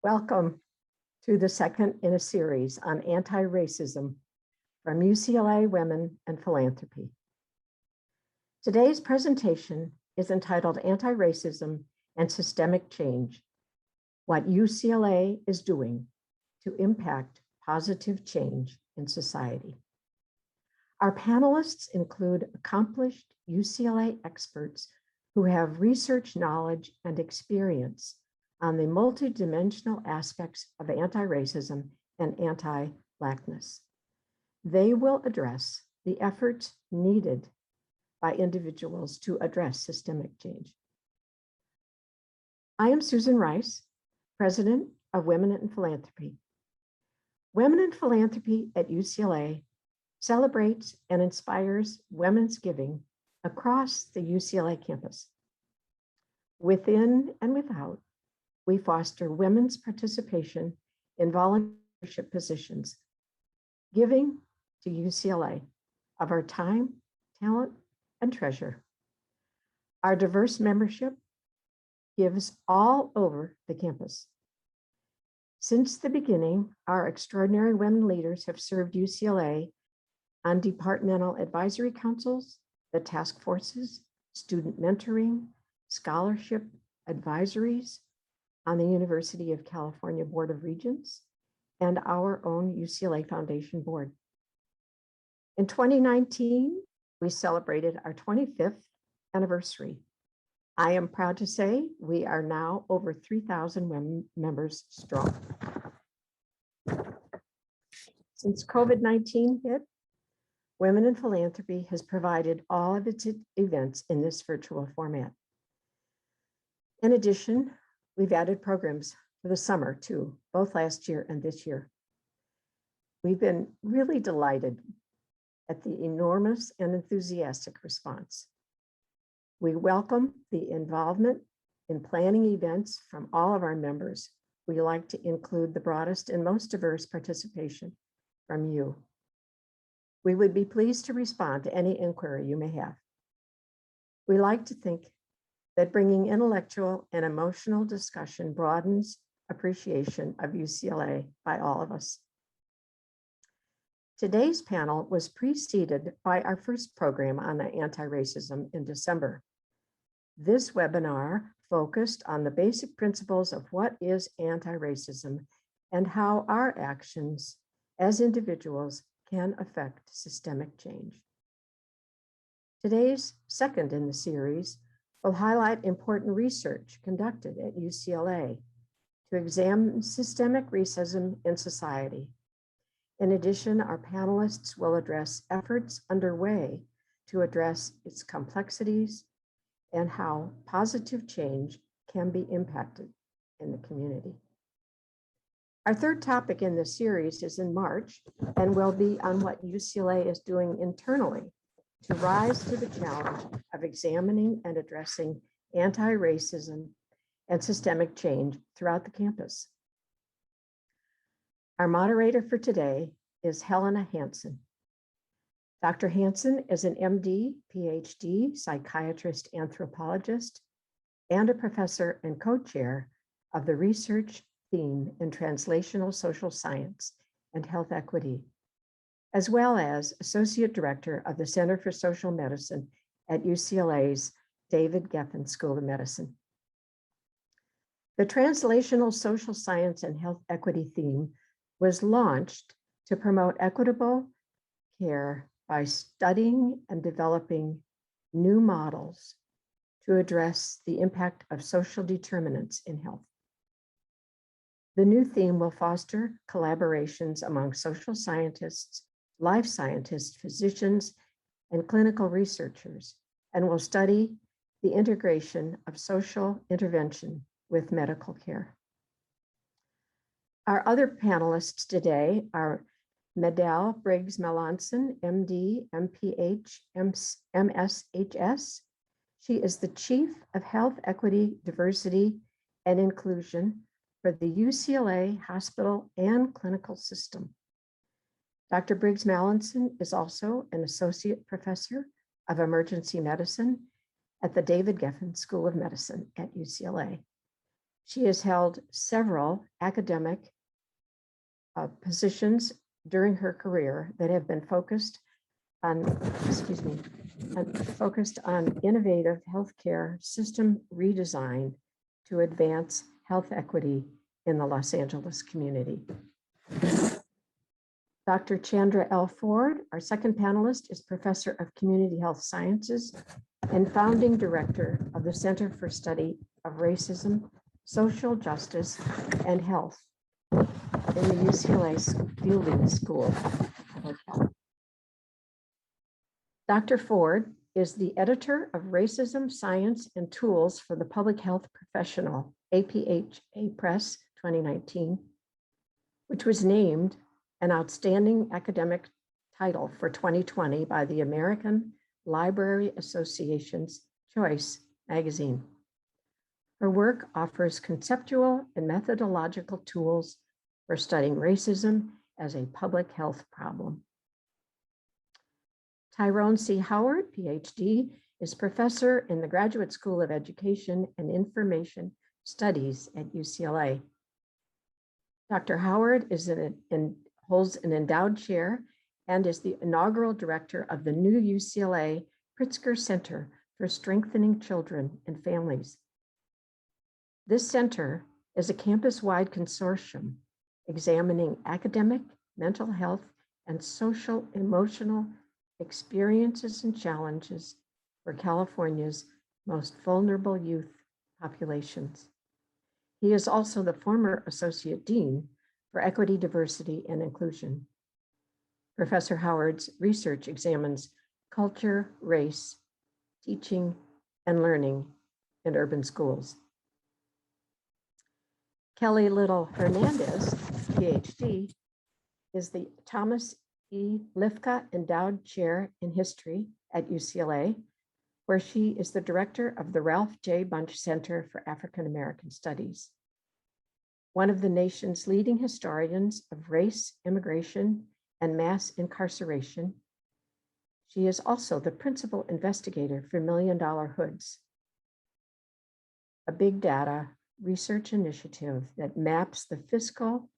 Welcome to the second in a series on anti-racism from UCLA Women and Philanthropy. Today's presentation is entitled Anti-Racism and Systemic Change: What UCLA is Doing to Impact Positive Change in Society. Our panelists include accomplished UCLA experts who have research knowledge and experience on the multidimensional aspects of anti-racism and anti-Blackness. They will address the efforts needed by individuals to address systemic change. I am Susan Rice, President of Women in Philanthropy. Women in Philanthropy at UCLA celebrates and inspires women's giving across the UCLA campus. Within and without, we foster women's participation in volunteership positions, giving to UCLA of our time, talent, and treasure. Our diverse membership gives all over the campus. Since the beginning, our extraordinary women leaders have served UCLA on departmental advisory councils, the task forces, student mentoring, scholarship advisories, on the University of California Board of Regents, and our own UCLA Foundation Board. In 2019, we celebrated our 25th anniversary. I am proud to say we are now over 3,000 members strong. Since COVID-19 hit, Women in Philanthropy has provided all of its events in this virtual format. In addition, we've added programs for the summer too, both last year and this year. We've been really delighted at the enormous and enthusiastic response. We welcome the involvement in planning events from all of our members. We like to include the broadest and most diverse participation from you. We would be pleased to respond to any inquiry you may have. We like to think that bringing intellectual and emotional discussion broadens appreciation of UCLA by all of us. Today's panel was preceded by our first program on anti-racism in December. This webinar focused on the basic principles of what is anti-racism and how our actions as individuals can affect systemic change. Today's second in the series will highlight important research conducted at UCLA to examine systemic racism in society. In addition, our panelists will address efforts underway to address its complexities and how positive change can be impacted in the community. Our third topic in this series is in March and will be on what UCLA is doing internally to rise to the challenge of examining and addressing anti-racism and systemic change throughout the campus. Our moderator for today is Helena Hansen. Dr. Hansen is an MD, PhD, psychiatrist, anthropologist, and a professor and co-chair of the research theme in translational social science and health equity, as well as Associate Director of the Center for Social Medicine at UCLA's David Geffen School of Medicine. The Translational Social Science and Health Equity theme was launched to promote equitable care by studying and developing new models to address the impact of social determinants in health. The new theme will foster collaborations among social scientists, life scientists, physicians, and clinical researchers, and will study the integration of social intervention with medical care. Our other panelists today are Medal Briggs Melanson, MD, MPH, MSHS. She is the Chief of Health Equity, Diversity, and Inclusion for the UCLA hospital and clinical system. Dr. Briggs Melanson is also an associate professor of emergency medicine at the David Geffen School of Medicine at UCLA. She has held several academic positions during her career that have been focused on, focused on innovative healthcare system redesign to advance health equity in the Los Angeles community. Dr. Chandra L. Ford, our second panelist, is Professor of Community Health Sciences and founding director of the Center for Study of Racism, Social Justice, and Health in the UCLA Fielding School of Public Health. Dr. Ford is the editor of Racism, Science, and Tools for the Public Health Professional, APHA Press 2019, which was named an outstanding academic title for 2020 by the American Library Association's Choice magazine. Her work offers conceptual and methodological tools for studying racism as a public health problem. Tyrone C. Howard, PhD, is professor in the Graduate School of Education and Information Studies at UCLA. Dr. Howard holds an endowed chair and is the inaugural director of the new UCLA Pritzker Center for Strengthening Children and Families. This center is a campus-wide consortium examining academic, mental health, and social emotional experiences and challenges for California's most vulnerable youth populations. He is also the former Associate Dean for Equity, Diversity, and Inclusion. Professor Howard's research examines culture, race, teaching, and learning in urban schools. Kelly Little Hernandez, PhD, is the Thomas E. Lifka Endowed Chair in History at UCLA, where she is the director of the Ralph J. Bunche Center for African American Studies. One of the nation's leading historians of race, immigration, and mass incarceration, she is also the principal investigator for $1 Million Hoods, a big data research initiative that maps the fiscal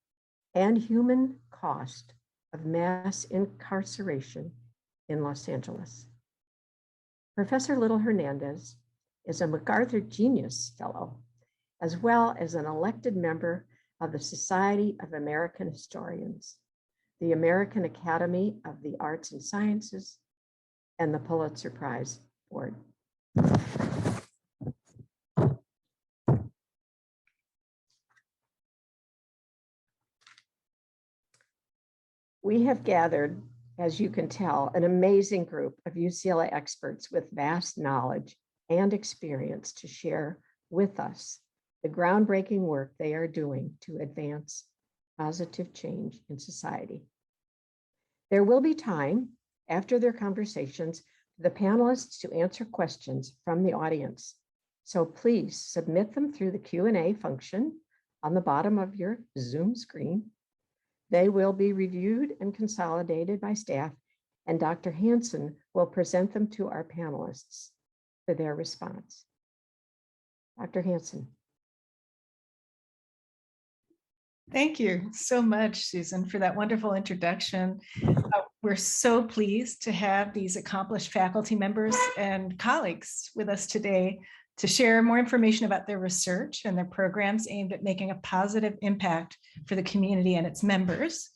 and human cost of mass incarceration in Los Angeles. Professor Little Hernandez is a MacArthur Genius Fellow, as well as an elected member of the Society of American Historians, the American Academy of the Arts and Sciences, and the Pulitzer Prize Board. We have gathered, as you can tell, an amazing group of UCLA experts with vast knowledge and experience to share with us the groundbreaking work they are doing to advance positive change in society. There will be time after their conversations for the panelists to answer questions from the audience. So please submit them through the Q&A function on the bottom of your Zoom screen. They will be reviewed and consolidated by staff, and Dr. Hansen will present them to our panelists for their response. Dr. Hansen. Thank you so much, Susan, for that wonderful introduction. We're so pleased to have these accomplished faculty members and colleagues with us today to share more information about their research and their programs aimed at making a positive impact for the community and its members.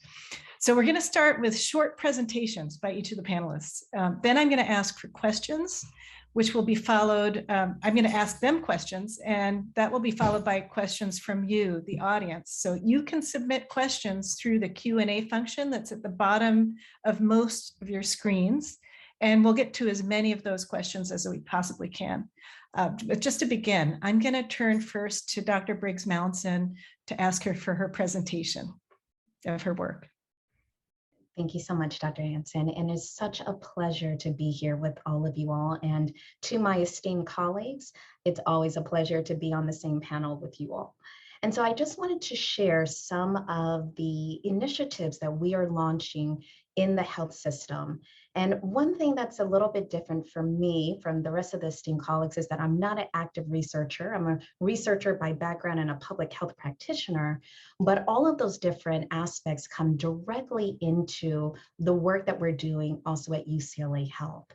So we're going to start with short presentations by each of the panelists. Then I'm going to ask for questions, which will be followed. I'm going to ask them questions, and that will be followed by questions from you, the audience. So you can submit questions through the Q&A function that's at the bottom of most of your screens, and we'll get to as many of those questions as we possibly can. But just to begin, I'm going to turn first to Dr. Briggs Mounson to ask her for her presentation of her work. Thank you so much, Dr. Hansen. And it's such a pleasure to be here with all of you all. And to my esteemed colleagues, it's always a pleasure to be on the same panel with you all. And so I just wanted to share some of the initiatives that we are launching in the health system And one thing that's a little bit different from me, from the rest of the esteemed colleagues, is that I'm not an active researcher. I'm a researcher by background and a public health practitioner, but all of those different aspects come directly into the work that we're doing also at UCLA Health.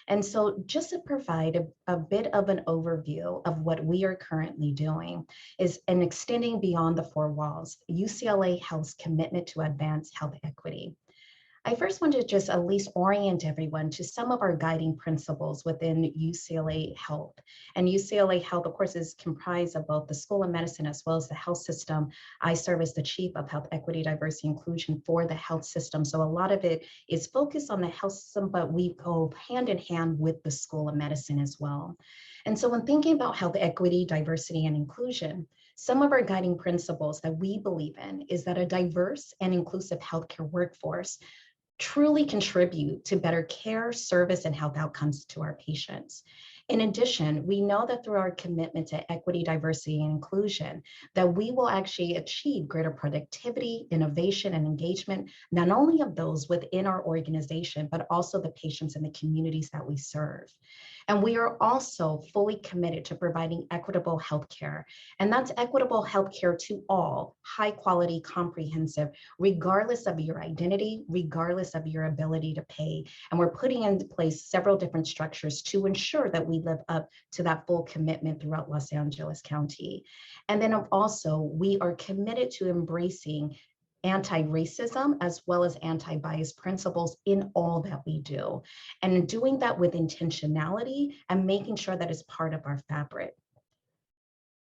And so just to provide a bit of an overview of what we are currently doing is in extending beyond the four walls, UCLA Health's commitment to advance health equity. I first want to just at least orient everyone to some of our guiding principles within UCLA Health. And UCLA Health, of course, is comprised of both the School of Medicine as well as the health system. I serve as the Chief of Health Equity, Diversity, Inclusion for the health system. So a lot of it is focused on the health system, but we go hand in hand with the School of Medicine as well. And so when thinking about health equity, diversity, and inclusion, some of our guiding principles that we believe in is that a diverse and inclusive healthcare workforce truly contribute to better care, service, and health outcomes to our patients. In addition, we know that through our commitment to equity, diversity, and inclusion, that we will actually achieve greater productivity, innovation, and engagement, not only of those within our organization, but also the patients and the communities that we serve. And we are also fully committed to providing equitable healthcare. And that's equitable healthcare to all, high quality, comprehensive, regardless of your identity, regardless of your ability to pay. And we're putting into place several different structures to ensure that we live up to that full commitment throughout Los Angeles County. And then also, we are committed to embracing anti-racism as well as anti-bias principles in all that we do, and doing that with intentionality and making sure that it's part of our fabric.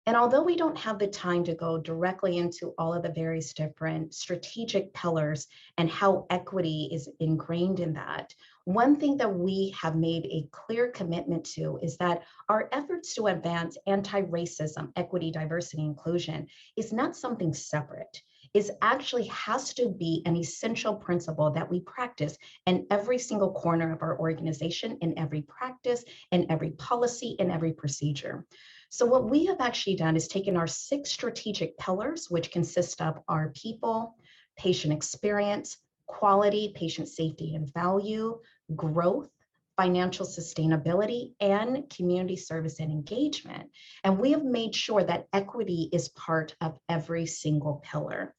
And although we don't have the time to go directly into all of the various different strategic pillars and how equity is ingrained in that, one thing that we have made a clear commitment to is that our efforts to advance anti-racism, equity, diversity, inclusion is not something separate. It actually has to be an essential principle that we practice in every single corner of our organization, in every practice, in every policy, in every procedure. So what we have actually done is taken our 6 strategic pillars, which consist of our people, patient experience, quality, patient safety and value, growth, financial sustainability, and community service and engagement. And we have made sure that equity is part of every single pillar.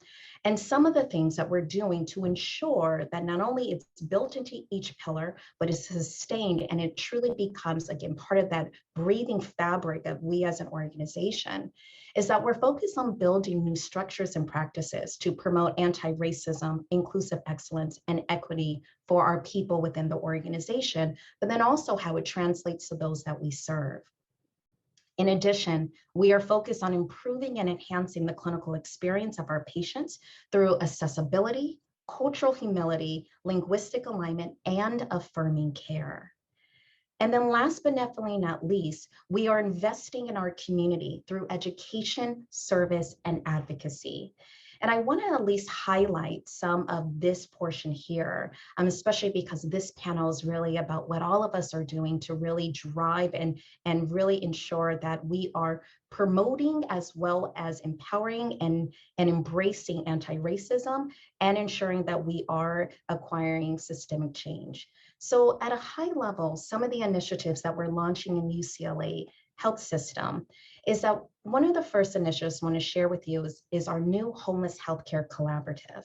And some of the things that we're doing to ensure that not only it's built into each pillar, but it's sustained and it truly becomes, again, part of that breathing fabric of we as an organization, is that we're focused on building new structures and practices to promote anti-racism, inclusive excellence, and equity for our people within the organization, but then also how it translates to those that we serve. In addition, we are focused on improving and enhancing the clinical experience of our patients through accessibility, cultural humility, linguistic alignment, and affirming care. And then last but definitely not least, we are investing in our community through education, service, and advocacy. And I want to at least highlight some of this portion here, especially because this panel is really about what all of us are doing to really drive and really ensure that we are promoting as well as empowering and embracing anti-racism and ensuring that we are acquiring systemic change. So at a high level, some of the initiatives that we're launching in UCLA Health System is that one of the first initiatives I want to share with you is our new homeless healthcare collaborative.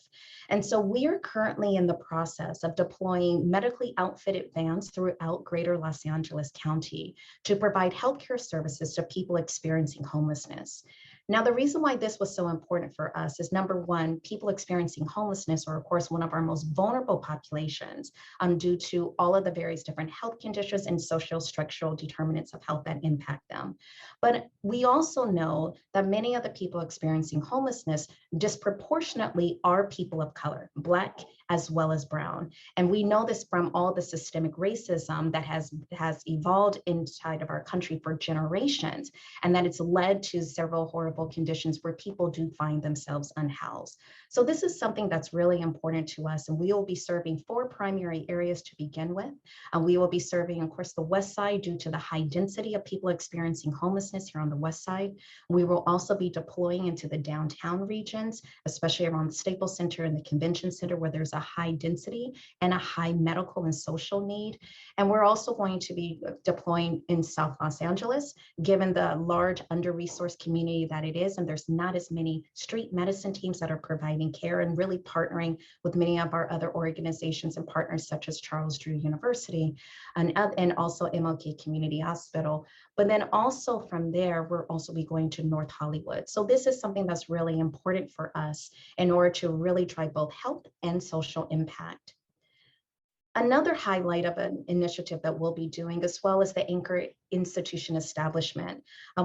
And so we are currently in the process of deploying medically outfitted vans throughout greater Los Angeles County to provide healthcare services to people experiencing homelessness. Now, the reason why this was so important for us is, number one, people experiencing homelessness are, of course, one of our most vulnerable populations due to all of the various different health conditions and social structural determinants of health that impact them. But we also know that many of the people experiencing homelessness disproportionately are people of color, Black as well as Brown. And we know this from all the systemic racism that has evolved inside of our country for generations, and that it's led to several horrible conditions where people do find themselves unhoused. So this is something that's really important to us, and we will be serving 4 primary areas to begin with. We will be serving, of course, the West Side due to the high density of people experiencing homelessness here on the West Side. We will also be deploying into the downtown region regions, especially around the Staples Center and the Convention Center, where there's a high density and a high medical and social need. And we're also going to be deploying in South Los Angeles, given the large under-resourced community that it is, and there's not as many street medicine teams that are providing care, and really partnering with many of our other organizations and partners such as Charles Drew University and also MLK Community Hospital. But then also from there, we're also be going to North Hollywood. So this is something that's really important for us in order to really drive both health and social impact. Another highlight of an initiative that we'll be doing, as well as the anchor institution establishment.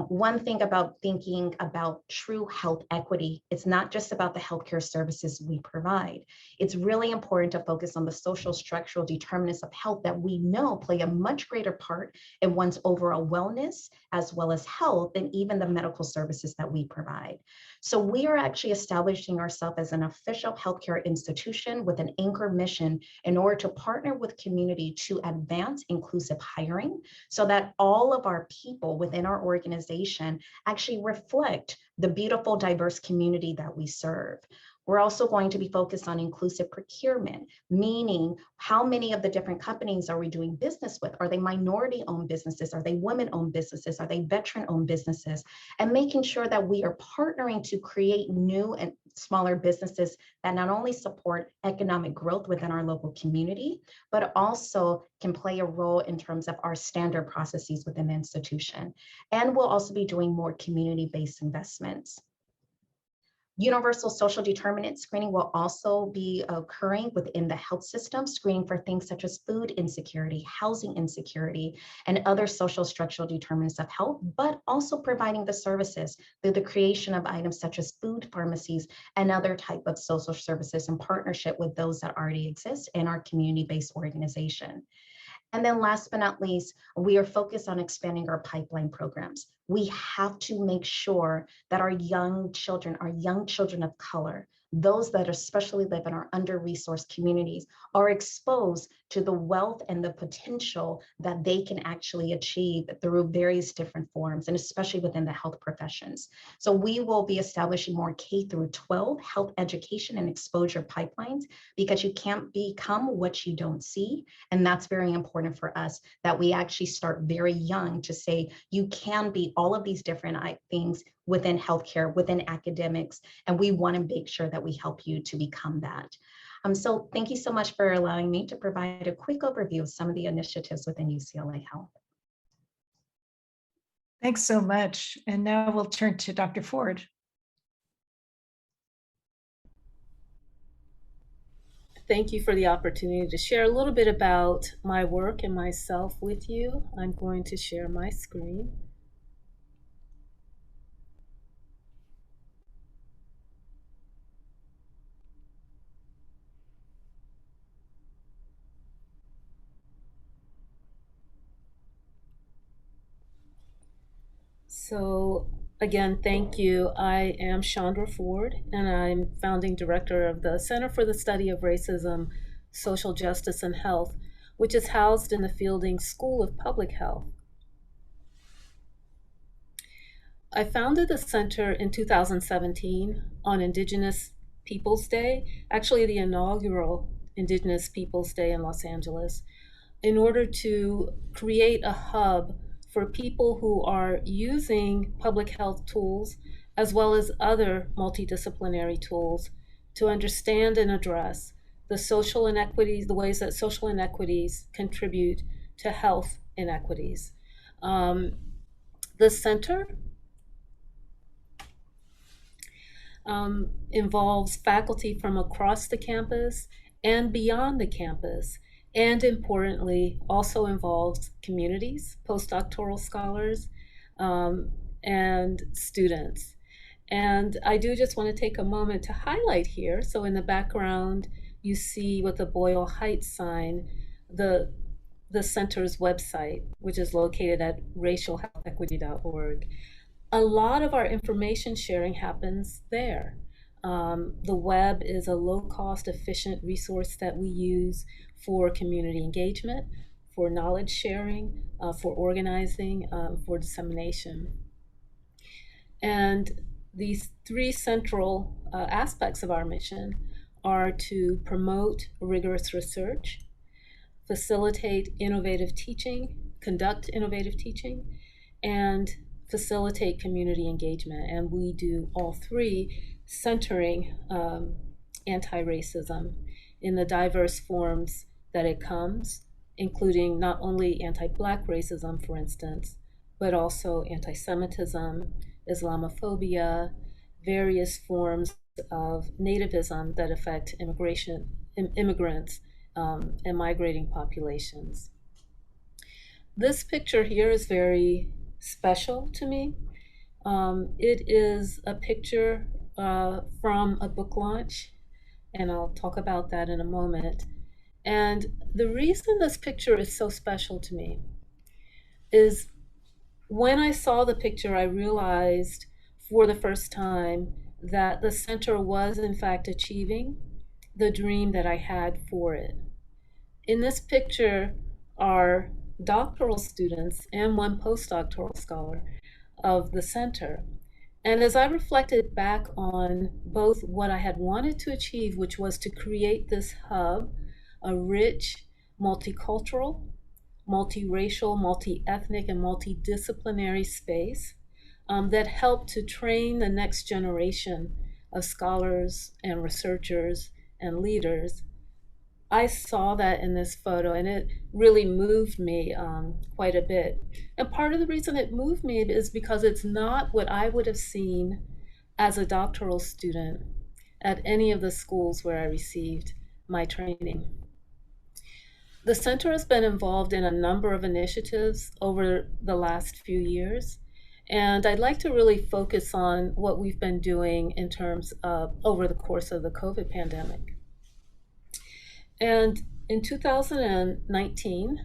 One thing about thinking about true health equity, it's not just about the healthcare services we provide. It's really important to focus on the social structural determinants of health that we know play a much greater part in one's overall wellness, as well as health, than even the medical services that we provide. So we are actually establishing ourselves as an official healthcare institution with an anchor mission in order to partner with community to advance inclusive hiring, so that all of our people within our organization actually reflect the beautiful, diverse community that we serve. We're also going to be focused on inclusive procurement, meaning how many of the different companies are we doing business with? Are they minority-owned businesses? Are they women-owned businesses? Are they veteran-owned businesses? And making sure that we are partnering to create new and smaller businesses that not only support economic growth within our local community, but also can play a role in terms of our standard processes within the institution. And we'll also be doing more community-based investments. Universal social determinant screening will also be occurring within the health system, screening for things such as food insecurity, housing insecurity, and other social structural determinants of health, but also providing the services through the creation of items such as food pharmacies and other type of social services in partnership with those that already exist in our community-based organization. And then last but not least, we are focused on expanding our pipeline programs. We have to make sure that our young children of color, those that especially live in our under-resourced communities, are exposed to the wealth and the potential that they can actually achieve through various different forms, and especially within the health professions. So we will be establishing more K through 12 health education and exposure pipelines, because you can't become what you don't see. And that's very important for us, that we actually start very young to say, you can be all of these different things within healthcare, within academics, and we want to make sure that we help you to become that. So thank you so much for allowing me to provide a quick overview of some of the initiatives within UCLA Health. Thanks so much. And now we'll turn to Dr. Ford. Thank you for the opportunity to share a little bit about my work and myself with you. I'm going to share my screen. So again, thank you. I am Chandra Ford, and I'm founding director of the Center for the Study of Racism, Social Justice, and Health, which is housed in the Fielding School of Public Health. I founded the center in 2017 on Indigenous Peoples Day, actually the inaugural Indigenous Peoples Day in Los Angeles, in order to create a hub for people who are using public health tools, as well as other multidisciplinary tools, to understand and address the social inequities, the ways that social inequities contribute to health inequities. The center involves faculty from across the campus and beyond the campus, and importantly, also involves communities, postdoctoral scholars, and students. And I do just want to take a moment to highlight here. So in the background, you see with the Boyle Heights sign, the center's website, which is located at racialhealthequity.org. A lot of our information sharing happens there. The web is a low-cost, efficient resource that we use for community engagement, for knowledge sharing, for organizing, for dissemination. And these three central aspects of our mission are to promote rigorous research, facilitate innovative teaching, conduct innovative teaching, and facilitate community engagement. And we do all three, centering anti-racism in the diverse forms that it comes, including not only anti-Black racism, for instance, but also anti-Semitism, Islamophobia, various forms of nativism that affect immigrants, and migrating populations. This picture here is very special to me. It is a picture from a book launch, and I'll talk about that in a moment. And the reason this picture is so special to me is when I saw the picture, I realized for the first time that the center was in fact achieving the dream that I had for it. In this picture are doctoral students and one postdoctoral scholar of the center. And as I reflected back on both what I had wanted to achieve, which was to create this hub, a rich, multicultural, multiracial, multi-ethnic, and multidisciplinary space that helped to train the next generation of scholars and researchers and leaders, I saw that in this photo, and it really moved me quite a bit. And part of the reason it moved me is because it's not what I would have seen as a doctoral student at any of the schools where I received my training. The center has been involved in a number of initiatives over the last few years, and I'd like to really focus on what we've been doing in terms of over the course of the COVID pandemic. And in 2019,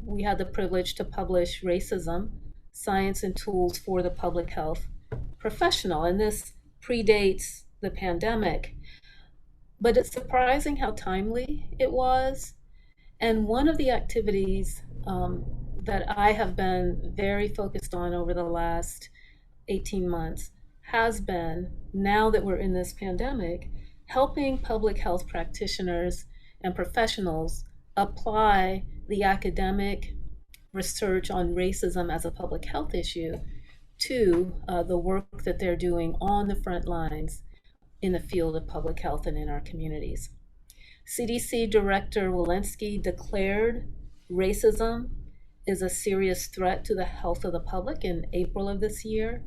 we had the privilege to publish Racism, Science and Tools for the Public Health Professional, and this predates the pandemic. But it's surprising how timely it was. And one of the activities that I have been very focused on over the last 18 months has been, now that we're in this pandemic, helping public health practitioners and professionals apply the academic research on racism as a public health issue to the work that they're doing on the front lines in the field of public health and in our communities. CDC Director Walensky declared racism is a serious threat to the health of the public in April of this year.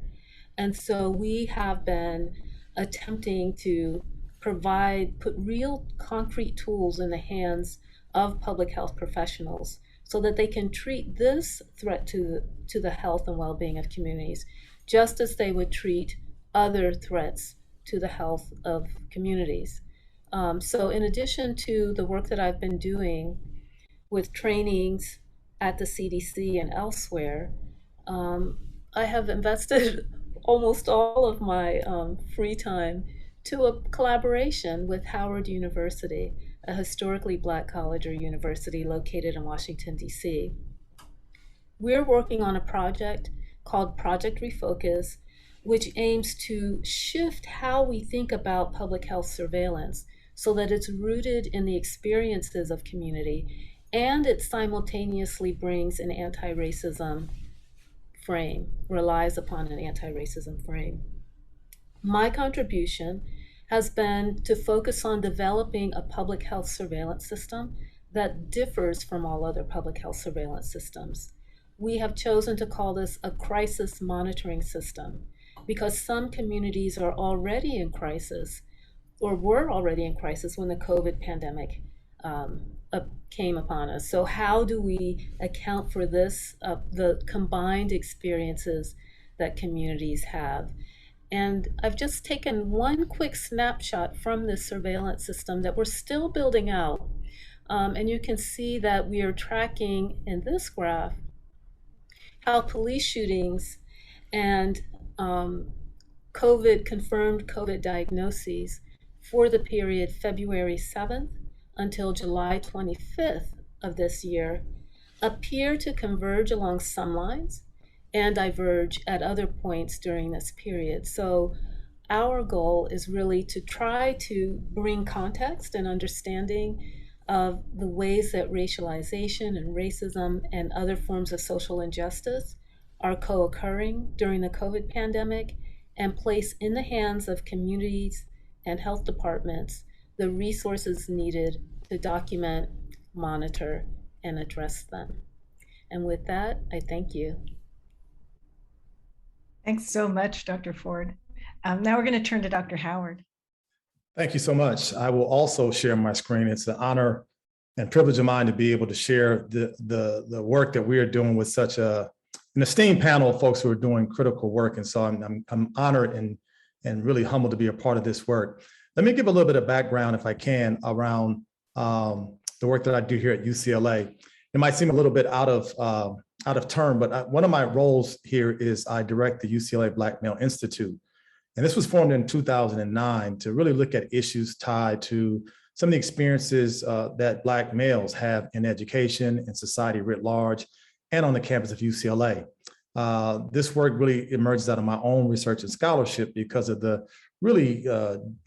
And so we have been attempting to put real concrete tools in the hands of public health professionals so that they can treat this threat to the health and well-being of communities just as they would treat other threats to the health of communities. So in addition to the work that I've been doing with trainings at the CDC and elsewhere, I have invested almost all of my free time to a collaboration with Howard University, a historically Black college or university located in Washington, D.C. We're working on a project called Project Refocus, which aims to shift how we think about public health surveillance so that it's rooted in the experiences of community and it simultaneously brings an anti-racism frame, relies upon an anti-racism frame. My contribution has been to focus on developing a public health surveillance system that differs from all other public health surveillance systems. We have chosen to call this a crisis monitoring system because some communities are already in crisis or were already in crisis when the COVID pandemic came upon us. So how do we account for this, the combined experiences that communities have? And I've just taken one quick snapshot from this surveillance system that we're still building out. And you can see that we are tracking in this graph how police shootings and confirmed COVID diagnoses for the period February 7th until July 25th of this year appear to converge along some lines and diverge at other points during this period. So our goal is really to try to bring context and understanding of the ways that racialization and racism and other forms of social injustice are co-occurring during the COVID pandemic, and place in the hands of communities and health departments the resources needed to document, monitor, and address them. And with that, I thank you. Thanks so much, Dr. Ford. Now we're going to turn to Dr. Howard. Thank you so much. I will also share my screen. It's an honor and privilege of mine to be able to share the work that we are doing with such an esteemed panel of folks who are doing critical work. And so I'm honored and really humbled to be a part of this work. Let me give a little bit of background, if I can, around the work that I do here at UCLA. It might seem a little bit out of term, but one of my roles here is I direct the UCLA Black Male Institute. And this was formed in 2009 to really look at issues tied to some of the experiences that Black males have in education and society writ large and on the campus of UCLA. This work really emerges out of my own research and scholarship because of the really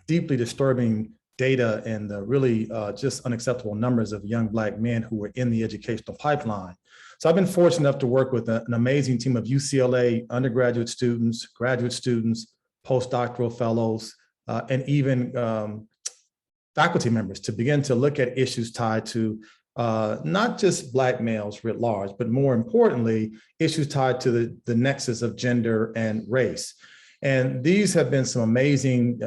deeply disturbing data and the really just unacceptable numbers of young Black men who were in the educational pipeline. So I've been fortunate enough to work with an amazing team of UCLA undergraduate students, graduate students, postdoctoral fellows, and even faculty members to begin to look at issues tied to not just Black males writ large, but more importantly, issues tied to the nexus of gender and race. And these have been some amazing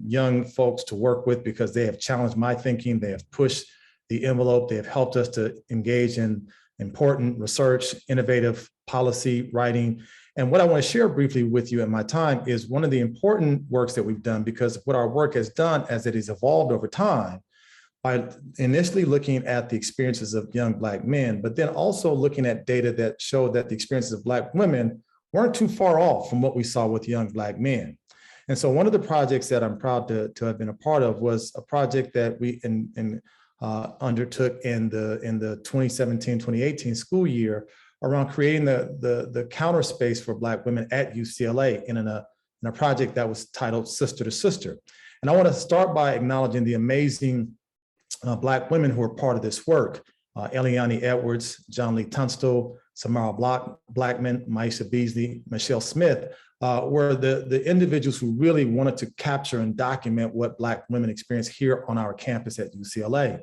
young folks to work with because they have challenged my thinking, they have pushed the envelope, they have helped us to engage in important research, innovative policy writing. And what I want to share briefly with you in my time is one of the important works that we've done, because what our work has done as it has evolved over time, by initially looking at the experiences of young Black men, but then also looking at data that showed that the experiences of Black women weren't too far off from what we saw with young Black men. And so one of the projects that I'm proud to have been a part of was a project that we undertook in the 2017-2018 school year around creating the counter space for Black women at UCLA in a project that was titled Sister to Sister. And I want to start by acknowledging the amazing Black women who are part of this work. Eliane Edwards, John Lee Tunstall, Samara Blackman, Maisha Beasley, Michelle Smith were the individuals who really wanted to capture and document what Black women experience here on our campus at UCLA.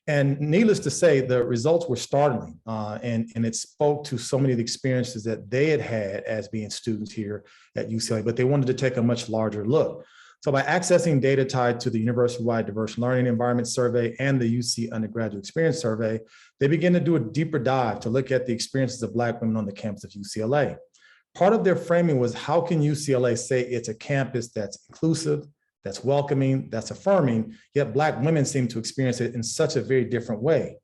And needless to say, the results were startling, and it spoke to so many of the experiences that they had as being students here at UCLA, but they wanted to take a much larger look. So by accessing data tied to the University-wide Diverse Learning Environment Survey and the UC Undergraduate Experience Survey, they began to do a deeper dive to look at the experiences of Black women on the campus of UCLA. Part of their framing was, how can UCLA say it's a campus that's inclusive, that's welcoming, that's affirming, yet Black women seem to experience it in such a very different way.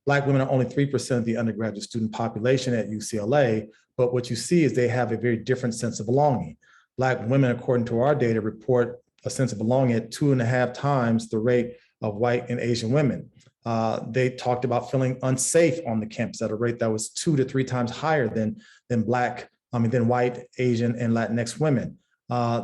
Black women are only 3% of the undergraduate student population at UCLA, but what you see is they have a very different sense of belonging. Black women, according to our data, report a sense of belonging at 2.5 times the rate of white and Asian women. They talked about feeling unsafe on the campus at a rate that was 2 to 3 times higher than white, Asian, and Latinx women.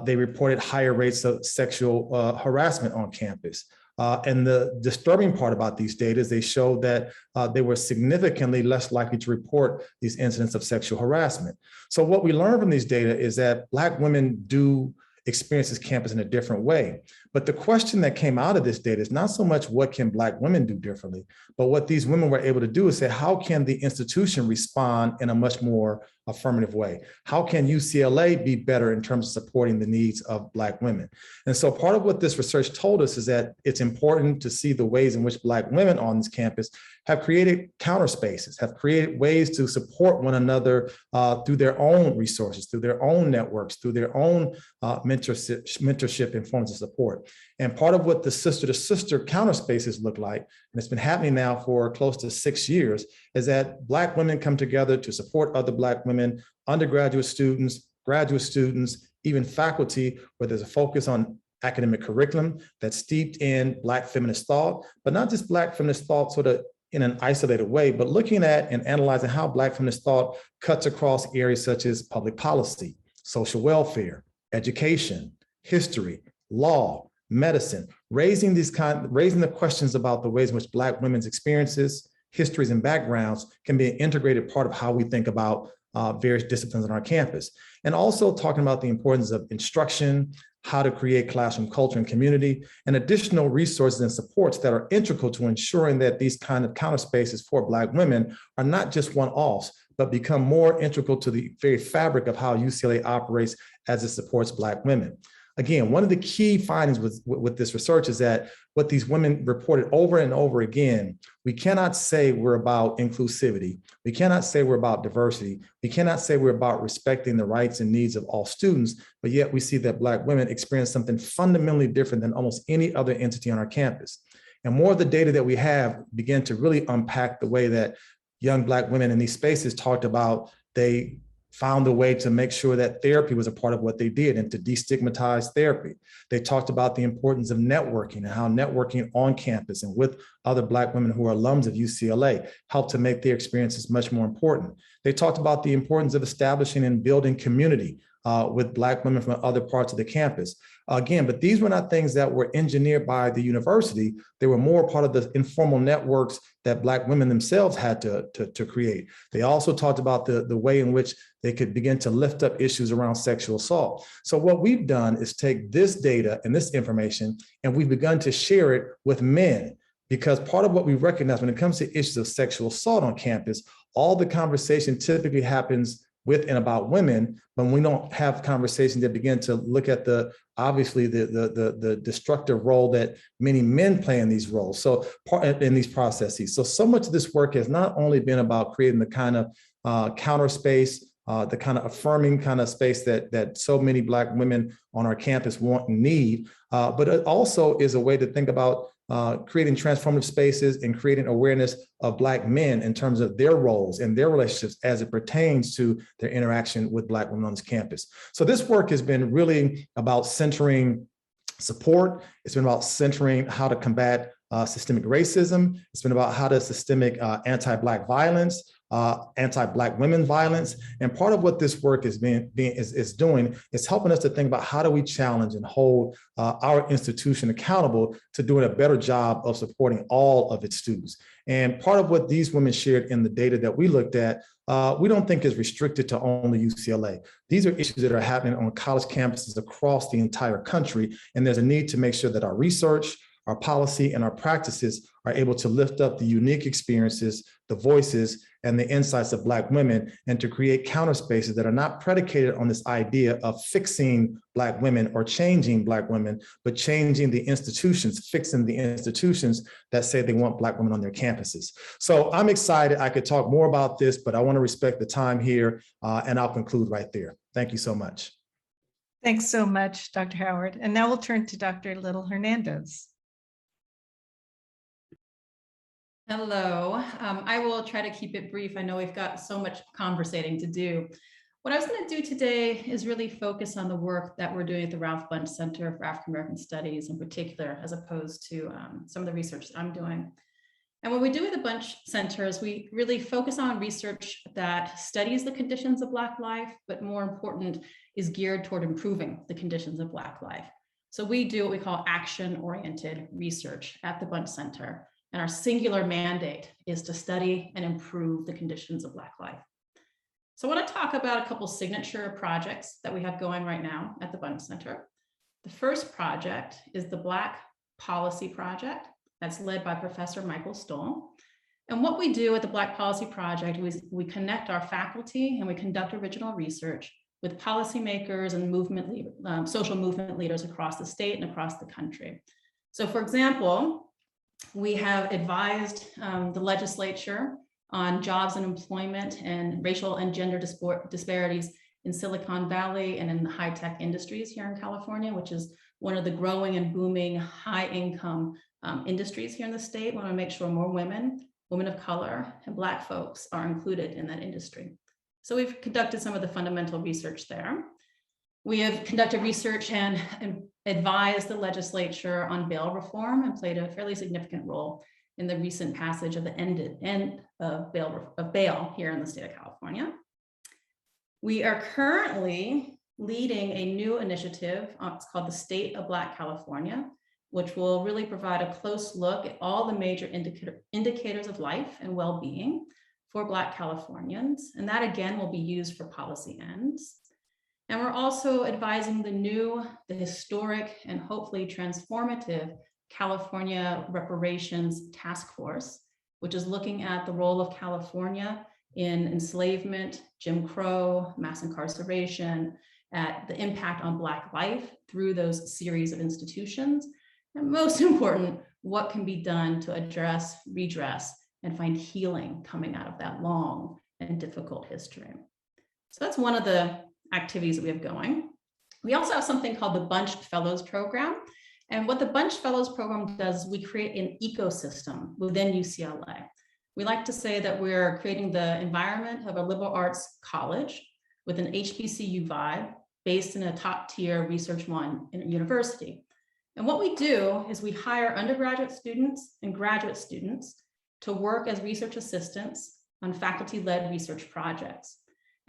They reported higher rates of sexual harassment on campus. And the disturbing part about these data is they showed that they were significantly less likely to report these incidents of sexual harassment. So what we learned from these data is that Black women do experience this campus in a different way. But the question that came out of this data is not so much what can Black women do differently, but what these women were able to do is say, how can the institution respond in a much more affirmative way? How can UCLA be better in terms of supporting the needs of Black women? And so part of what this research told us is that it's important to see the ways in which Black women on this campus have created counter spaces, have created ways to support one another through their own resources, through their own networks, through their own mentorship and forms of support. And part of what the sister to sister counter spaces look like, and it's been happening now for close to 6 years, is that Black women come together to support other Black women, undergraduate students, graduate students, even faculty, where there's a focus on academic curriculum that's steeped in Black feminist thought, but not just Black feminist thought sort of in an isolated way, but looking at and analyzing how Black feminist thought cuts across areas such as public policy, social welfare, education, history, law, medicine, raising the questions about the ways in which Black women's experiences, histories, and backgrounds can be an integrated part of how we think about various disciplines on our campus. And also talking about the importance of instruction, how to create classroom culture and community, and additional resources and supports that are integral to ensuring that these kind of counter spaces for Black women are not just one-offs, but become more integral to the very fabric of how UCLA operates as it supports Black women. Again, one of the key findings with this research is that what these women reported over and over again, we cannot say we're about inclusivity. We cannot say we're about diversity. We cannot say we're about respecting the rights and needs of all students, but yet we see that Black women experience something fundamentally different than almost any other entity on our campus. And more of the data that we have began to really unpack the way that young Black women in these spaces talked about they found a way to make sure that therapy was a part of what they did and to destigmatize therapy. They talked about the importance of networking and how networking on campus and with other Black women who are alums of UCLA helped to make their experiences much more important. They talked about the importance of establishing and building community with Black women from other parts of the campus. Again, but these were not things that were engineered by the university. They were more part of the informal networks that Black women themselves had to create. They also talked about the way in which they could begin to lift up issues around sexual assault. So what we've done is take this data and this information, and we've begun to share it with men, because part of what we recognize when it comes to issues of sexual assault on campus, all the conversation typically happens with and about women, but we don't have conversations that begin to look at obviously the destructive role that many men play in these roles, so in these processes. So much of this work has not only been about creating the kind of counter space, the kind of affirming kind of space that so many Black women on our campus want and need, but it also is a way to think about creating transformative spaces and creating awareness of Black men in terms of their roles and their relationships as it pertains to their interaction with Black women on this campus. So this work has been really about centering support. It's been about centering how to combat systemic racism. It's been about how to systemic anti-Black violence, anti-Black women violence. And part of what this work is doing is helping us to think about how do we challenge and hold our institution accountable to doing a better job of supporting all of its students. And part of what these women shared in the data that we looked at, we don't think is restricted to only UCLA. These are issues that are happening on college campuses across the entire country. And there's a need to make sure that our research, our policy, and our practices are able to lift up the unique experiences, the voices, and the insights of Black women, and to create counter spaces that are not predicated on this idea of fixing Black women or changing Black women, but changing the institutions, fixing the institutions that say they want Black women on their campuses. So I'm excited. I could talk more about this, but I want to respect the time here, and I'll conclude right there. Thank you so much. Thanks so much, Dr. Howard. And now we'll turn to Dr. Little Hernandez. Hello. I will try to keep it brief. I know we've got so much conversating to do. What I was going to do today is really focus on the work that we're doing at the Ralph Bunche Center for African American Studies in particular, as opposed to some of the research that I'm doing. And what we do at the Bunche Center is we really focus on research that studies the conditions of Black life, but more important is geared toward improving the conditions of Black life. So we do what we call action-oriented research at the Bunche Center. And our singular mandate is to study and improve the conditions of Black life. So I want to talk about a couple signature projects that we have going right now at the Bunche Center. The first project is the Black Policy Project that's led by Professor Michael Stoll. And what we do at the Black Policy Project is we connect our faculty and we conduct original research with policymakers and social movement leaders across the state and across the country. So for example, we have advised the legislature on jobs and employment and racial and gender disparities in Silicon Valley and in the high-tech industries here in California, which is one of the growing and booming high-income industries here in the state. We want to make sure more women of color, and Black folks are included in that industry. So we've conducted some of the fundamental research there. We have conducted research and advised the legislature on bail reform and played a fairly significant role in the recent passage of the end of bail here in the state of California. We are currently leading a new initiative. It's called the State of Black California, which will really provide a close look at all the major indicators of life and well-being for Black Californians. And that again will be used for policy ends. And we're also advising the historic and hopefully transformative California Reparations Task Force, which is looking at the role of California in enslavement, Jim Crow, mass incarceration, at the impact on Black life through those series of institutions. And most important, what can be done to address, redress, and find healing coming out of that long and difficult history. So that's one of the activities that we have going. We also have something called the Bunched Fellows Program. And what the Bunched Fellows Program does is we create an ecosystem within UCLA. We like to say that we're creating the environment of a liberal arts college with an HBCU vibe based in a top tier Research One university. And what we do is we hire undergraduate students and graduate students to work as research assistants on faculty-led research projects.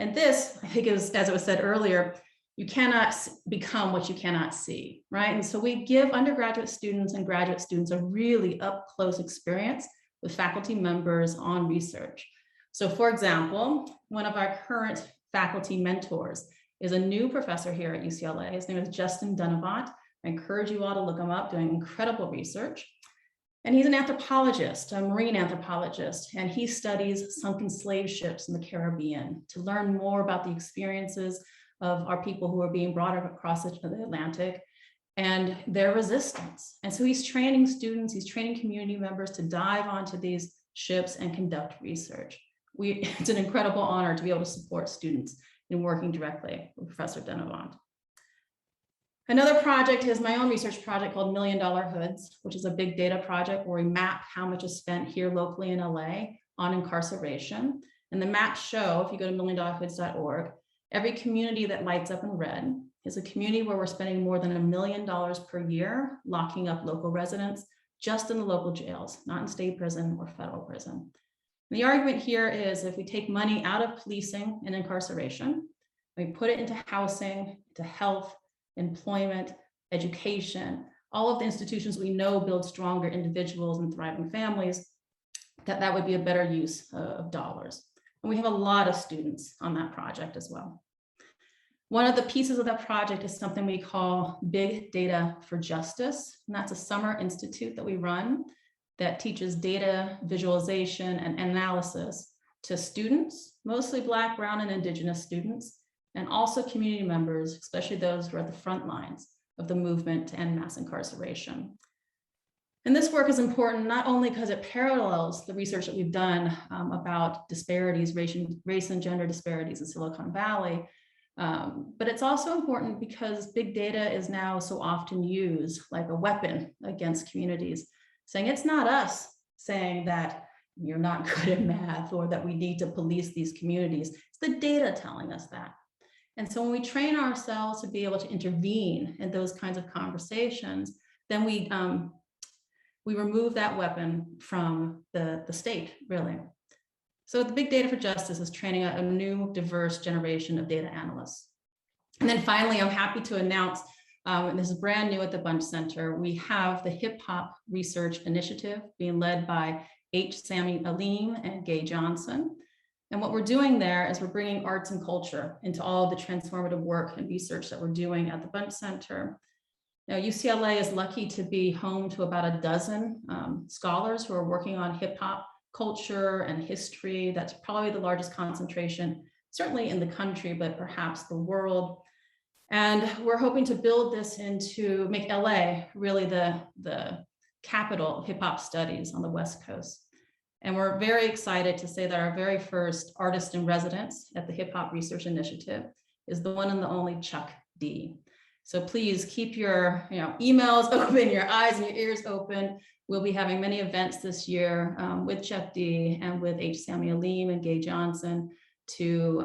And this, I think, is, as it was said earlier, you cannot become what you cannot see, right? And so we give undergraduate students and graduate students a really up-close experience with faculty members on research. So for example, one of our current faculty mentors is a new professor here at UCLA. His name is Justin Dunavant. I encourage you all to look him up, doing incredible research. And he's an anthropologist, a marine anthropologist, and he studies sunken slave ships in the Caribbean to learn more about the experiences of our people who are being brought across the Atlantic and their resistance. And so he's training students, he's training community members to dive onto these ships and conduct research. It's an incredible honor to be able to support students in working directly with Professor Dunavant. Another project is my own research project called $1 Million Hoods, which is a big data project where we map how much is spent here locally in LA on incarceration. And the maps show, if you go to milliondollarhoods.org, every community that lights up in red is a community where we're spending more than $1 million per year locking up local residents just in the local jails, not in state prison or federal prison. And the argument here is if we take money out of policing and incarceration, we put it into housing, into health, employment, education, all of the institutions we know build stronger individuals and thriving families, that would be a better use of dollars. And we have a lot of students on that project as well. One of the pieces of that project is something we call Big Data for Justice. And that's a summer institute that we run that teaches data visualization and analysis to students, mostly Black, Brown, and Indigenous students, and also community members, especially those who are at the front lines of the movement to end mass incarceration. And this work is important not only because it parallels the research that we've done about disparities, race and gender disparities in Silicon Valley, but it's also important because big data is now so often used like a weapon against communities, saying it's not us saying that you're not good at math or that we need to police these communities. It's the data telling us that. And so when we train ourselves to be able to intervene in those kinds of conversations, then we remove that weapon from the state, really. So the Big Data for Justice is training a new diverse generation of data analysts. And then finally, I'm happy to announce, and this is brand new at the Bunch Center, we have the Hip Hop Research Initiative being led by H. Sammy Aleem and Gay Johnson. And what we're doing there is we're bringing arts and culture into all the transformative work and research that we're doing at the Bunch Center. Now, UCLA is lucky to be home to about a dozen scholars who are working on hip hop culture and history. That's probably the largest concentration, certainly in the country, but perhaps the world. And we're hoping to build this into, make LA really the capital of hip hop studies on the West Coast. And we're very excited to say that our very first artist in residence at the Hip Hop Research Initiative is the one and the only Chuck D. So please keep your emails open, your eyes and your ears open. We'll be having many events this year with Chuck D and with H. Sammy Aleem and Gay Johnson to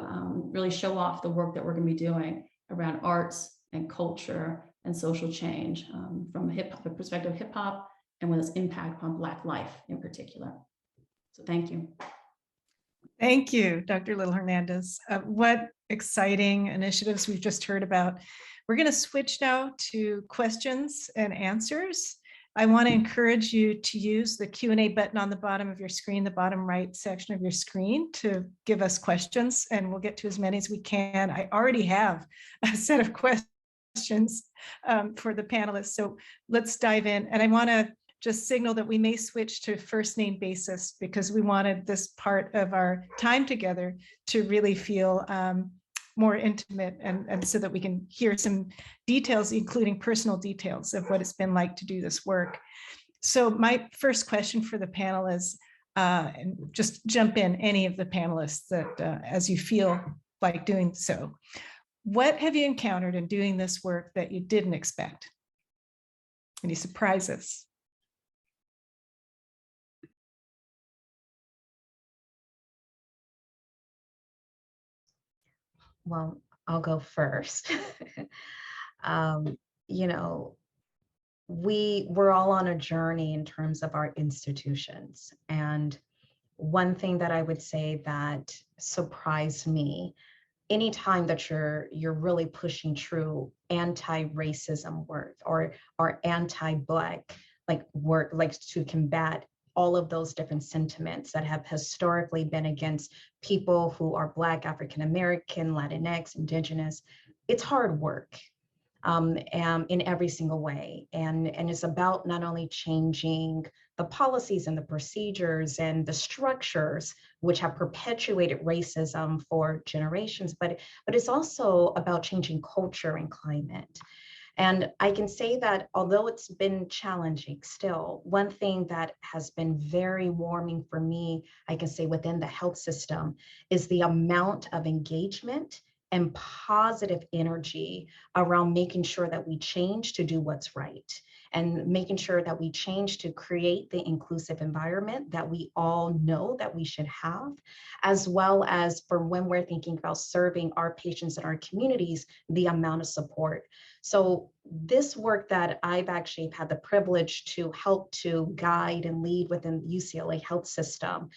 really show off the work that we're going to be doing around arts and culture and social change from the perspective of hip hop and with its impact upon Black life in particular. So thank you. Thank you, Dr. Little Hernandez. What exciting initiatives we've just heard about. We're going to switch now to questions and answers. I want to encourage you to use the Q&A button on the bottom of your screen, the bottom right section of your screen, to give us questions, and we'll get to as many as we can. I already have a set of questions for the panelists, so let's dive in. And I want to just signal that we may switch to first name basis, because we wanted this part of our time together to really feel more intimate, and so that we can hear some details, including personal details of what it's been like to do this work. So my first question for the panel is, and just jump in, any of the panelists that as you feel like doing so. What have you encountered in doing this work that you didn't expect? Any surprises? Well, I'll go first. You know, we're all on a journey in terms of our institutions. And one thing that I would say that surprised me, anytime that you're really pushing true anti-racism work or anti-Black work, like to combat all of those different sentiments that have historically been against people who are Black, African American, Latinx, Indigenous, it's hard work. In every single way. And it's about not only changing the policies and the procedures and the structures which have perpetuated racism for generations, but it's also about changing culture and climate. And I can say that although it's been challenging still, one thing that has been very warming for me, I can say within the health system, is the amount of engagement and positive energy around making sure that we change to do what's right, and making sure that we change to create the inclusive environment that we all know that we should have, as well as for when we're thinking about serving our patients and our communities, the amount of support. So this work that I've actually had the privilege to help to guide and lead within the UCLA health system,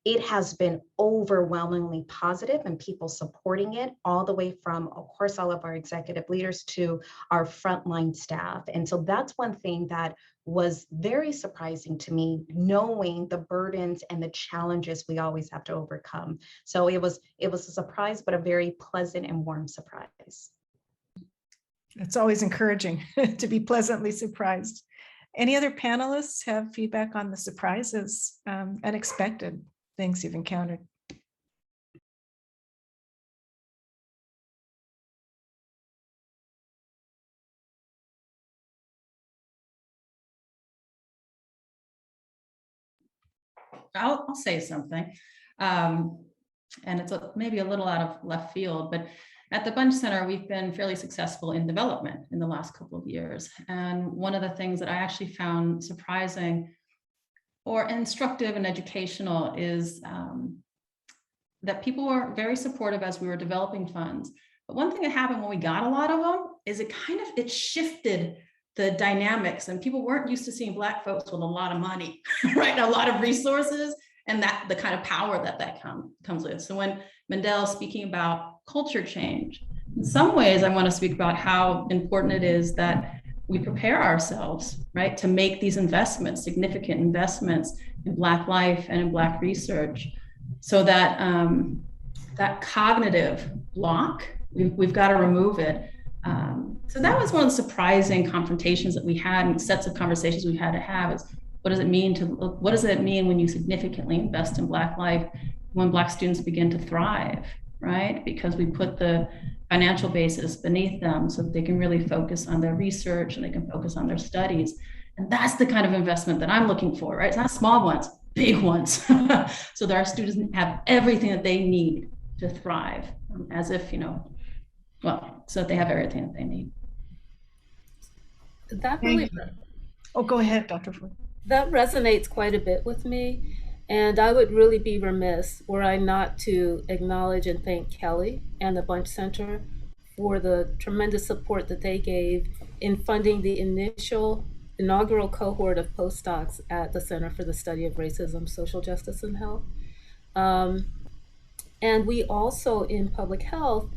it has been overwhelmingly positive, and people supporting it all the way from, of course, all of our executive leaders to our frontline staff. And so that's one thing that was very surprising to me, knowing the burdens and the challenges we always have to overcome. So it was a surprise, but a very pleasant and warm surprise. It's always encouraging to be pleasantly surprised. Any other panelists have feedback on the surprises, unexpected things you've encountered? I'll say something. And it's maybe a little out of left field, but at the Bunch Center, we've been fairly successful in development in the last couple of years. And one of the things that I actually found surprising or instructive and educational is that people were very supportive as we were developing funds. But one thing that happened when we got a lot of them is it shifted the dynamics, and people weren't used to seeing Black folks with a lot of money, right? And a lot of resources, and that the kind of power that comes with. So when Mendel's speaking about culture change, in some ways I want to speak about how important it is that we prepare ourselves, right, to make these investments, significant investments in Black life and in Black research, so that that cognitive block, we've got to remove it. So that was one of the surprising confrontations that we had, and sets of conversations we had to have, is what does it mean when you significantly invest in Black life, when Black students begin to thrive, right? Because we put the financial basis beneath them so that they can really focus on their research and they can focus on their studies. And that's the kind of investment that I'm looking for, right? It's not small ones, big ones. So that our students have everything that they need to thrive, as if, so that they have everything that they need. That really, Oh, go ahead, Dr. Ford. that resonates quite a bit with me. And I would really be remiss were I not to acknowledge and thank Kelly and the Bunch Center for the tremendous support that they gave in funding the initial inaugural cohort of postdocs at the Center for the Study of Racism, Social Justice, and Health. And we also, in public health,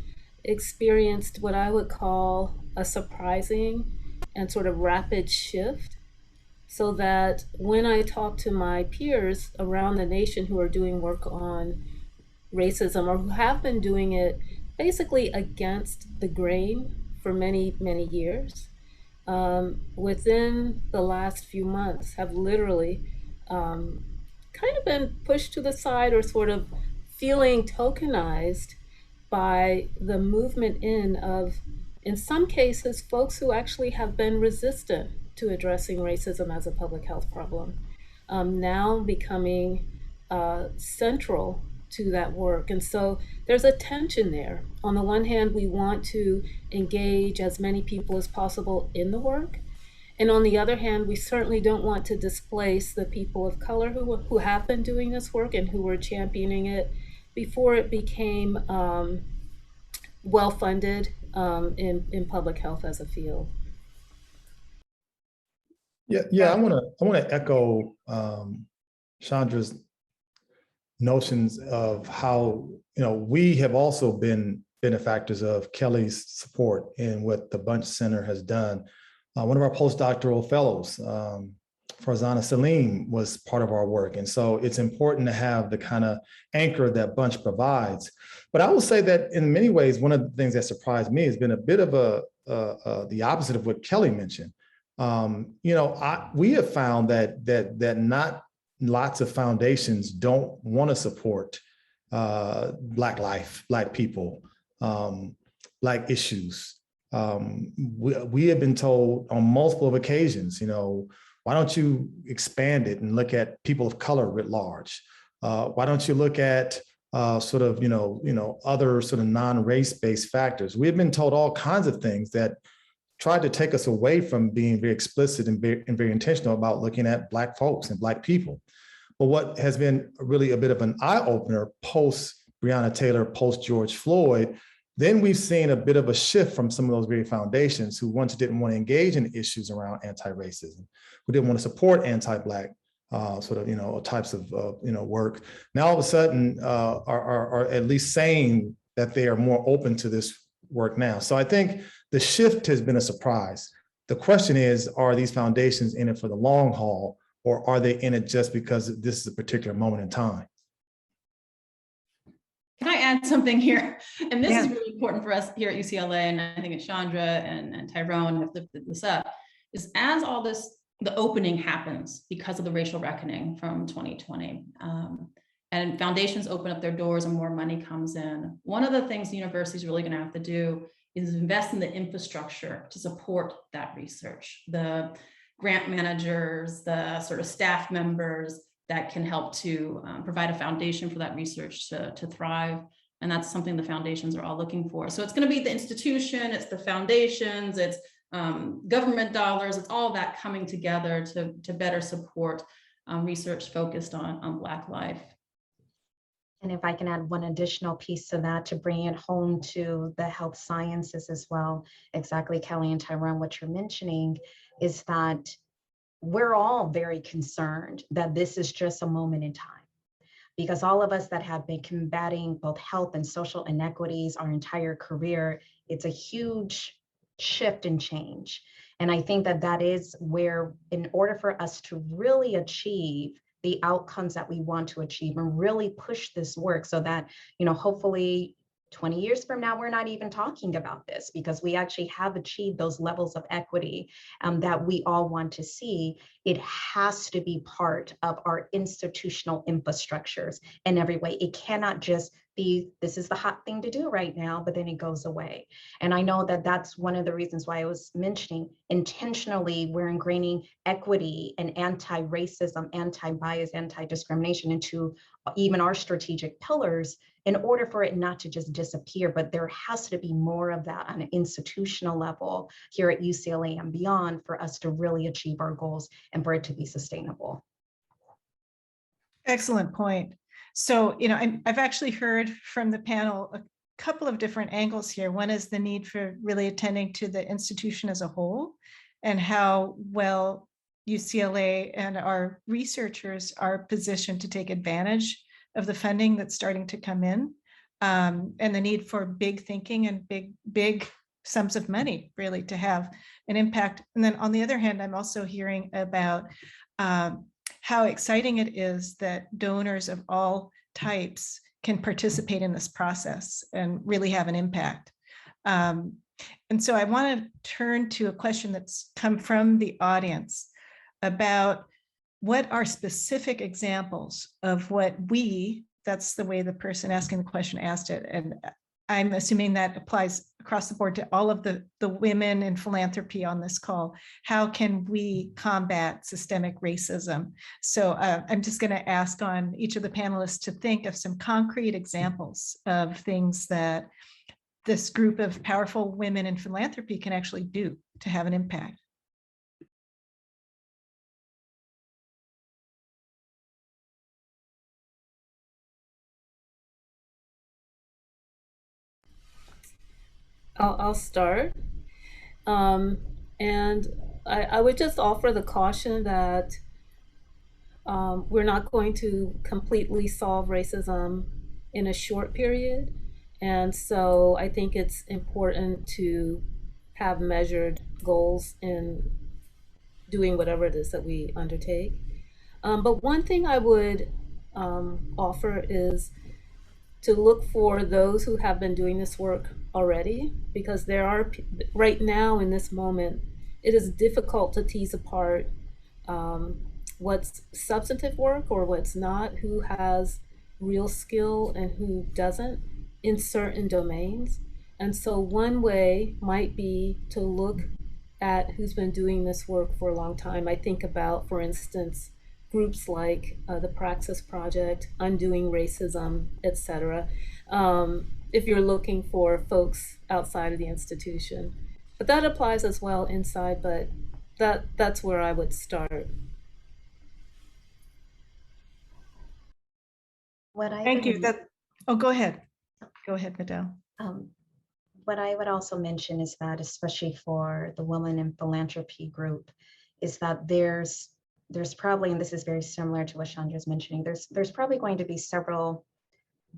experienced what I would call a surprising and sort of rapid shift, so that when I talk to my peers around the nation who are doing work on racism, or who have been doing it basically against the grain for many, many years, within the last few months have literally kind of been pushed to the side, or sort of feeling tokenized by the movement in some cases, folks who actually have been resistant to addressing racism as a public health problem, now becoming central to that work. And so there's a tension there. On the one hand, we want to engage as many people as possible in the work. And on the other hand, we certainly don't want to displace the people of color who have been doing this work and who were championing it before it became well-funded in public health as a field. Yeah. I want to echo Chandra's notions of how, we have also been benefactors of Kelly's support in what the Bunch Center has done. One of our postdoctoral fellows, Farzana Salim, was part of our work. And so it's important to have the kind of anchor that Bunch provides. But I will say that in many ways, one of the things that surprised me has been a bit of the opposite of what Kelly mentioned. We have found that not lots of foundations don't want to support Black life, Black people, Black issues. We have been told on multiple occasions, why don't you expand it and look at people of color writ large? Why don't you look at other sort of non-race-based factors? We have been told all kinds of things that tried to take us away from being very explicit and very intentional about looking at Black folks and Black people. But what has been really a bit of an eye-opener post Breonna Taylor, post George Floyd, then we've seen a bit of a shift from some of those very foundations who once didn't want to engage in issues around anti-racism, who didn't want to support anti-Black types of work. Now all of a sudden are at least saying that they are more open to this work now. So I think the shift has been a surprise. The question is, are these foundations in it for the long haul, or are they in it just because this is a particular moment in time? Can I add something here? And this is really important for us here at UCLA, and I think Chandra and Tyrone have lifted this up, is as all this, the opening happens because of the racial reckoning from 2020, and foundations open up their doors and more money comes in. One of the things the university is really going to have to do is invest in the infrastructure to support that research, the grant managers, the sort of staff members that can help to provide a foundation for that research to thrive. And that's something the foundations are all looking for. So it's going to be the institution, it's the foundations, it's government dollars, it's all that coming together to better support research focused on Black life. And if I can add one additional piece to that to bring it home to the health sciences as well, exactly, Kelly and Tyrone, what you're mentioning is that we're all very concerned that this is just a moment in time, because all of us that have been combating both health and social inequities our entire career, it's a huge shift and change. And I think that is where, in order for us to really achieve the outcomes that we want to achieve and really push this work so that, hopefully 20 years from now, we're not even talking about this because we actually have achieved those levels of equity that we all want to see. It has to be part of our institutional infrastructures in every way. It cannot just be, this is the hot thing to do right now, but then it goes away. And I know that that's one of the reasons why I was mentioning intentionally we're ingraining equity and anti-racism, anti-bias, anti-discrimination into even our strategic pillars in order for it not to just disappear, but there has to be more of that on an institutional level here at UCLA and beyond for us to really achieve our goals and for it to be sustainable. Excellent point. So, I've actually heard from the panel a couple of different angles here. One is the need for really attending to the institution as a whole and how well UCLA and our researchers are positioned to take advantage of the funding that's starting to come in, and the need for big thinking and big sums of money really to have an impact. And then on the other hand, I'm also hearing about how exciting it is that donors of all types can participate in this process and really have an impact. And so I want to turn to a question that's come from the audience about what are specific examples of what that's the way the person asking the question asked it. And I'm assuming that applies across the board to all of the women in philanthropy on this call. How can we combat systemic racism? So I'm just going to ask on each of the panelists to think of some concrete examples of things that this group of powerful women in philanthropy can actually do to have an impact. I'll start. And I would just offer the caution that we're not going to completely solve racism in a short period. And so I think it's important to have measured goals in doing whatever it is that we undertake. But one thing I would offer is to look for those who have been doing this work already, because there are, right now in this moment, it is difficult to tease apart what's substantive work or what's not, who has real skill and who doesn't in certain domains. And so one way might be to look at who's been doing this work for a long time. I think about, for instance, groups like the Praxis Project, Undoing Racism, etc. If you're looking for folks outside of the institution. But that applies as well inside, but that's where I would start. Thank you. Oh, go ahead. Go ahead, Madel. What I would also mention is that, especially for the Women in Philanthropy group, is that there's probably, and this is very similar to what Chandra's mentioning, there's probably going to be several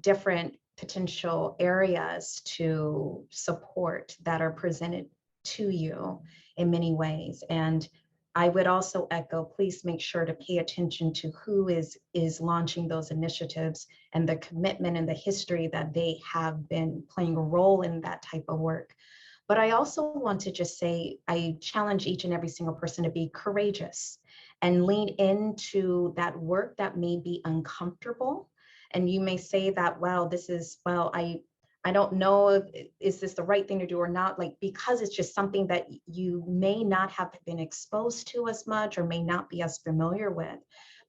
different potential areas to support that are presented to you in many ways. And I would also echo, please make sure to pay attention to who is launching those initiatives and the commitment and the history that they have been playing a role in that type of work. But I also want to just say, I challenge each and every single person to be courageous and lean into that work that may be uncomfortable. And you may say that, wow, this is, well, I don't know if, is this the right thing to do or not, like, because it's just something that you may not have been exposed to as much or may not be as familiar with,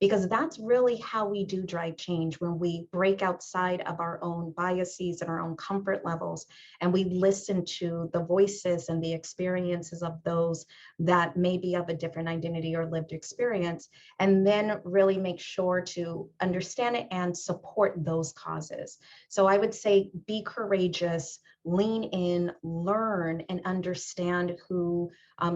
because that's really how we do drive change, when we break outside of our own biases and our own comfort levels, and we listen to the voices and the experiences of those that may be of a different identity or lived experience, and then really make sure to understand it and support those causes. So I would say be courageous, lean in, learn, and understand who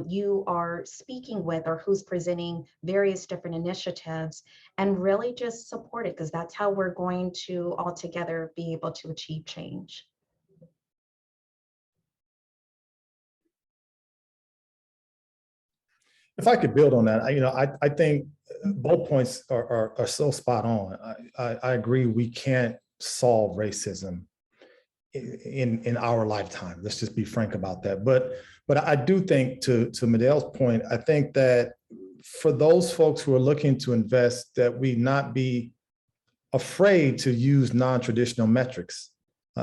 you are speaking with or who's presenting various different initiatives, and really just support it, because that's how we're going to all together be able to achieve change. If I could build on that, I think both points are so spot on. I agree, we can't solve racism in our lifetime. Let's just be frank about that. But I do think, to Madel's point, I think that for those folks who are looking to invest, that we not be afraid to use non-traditional metrics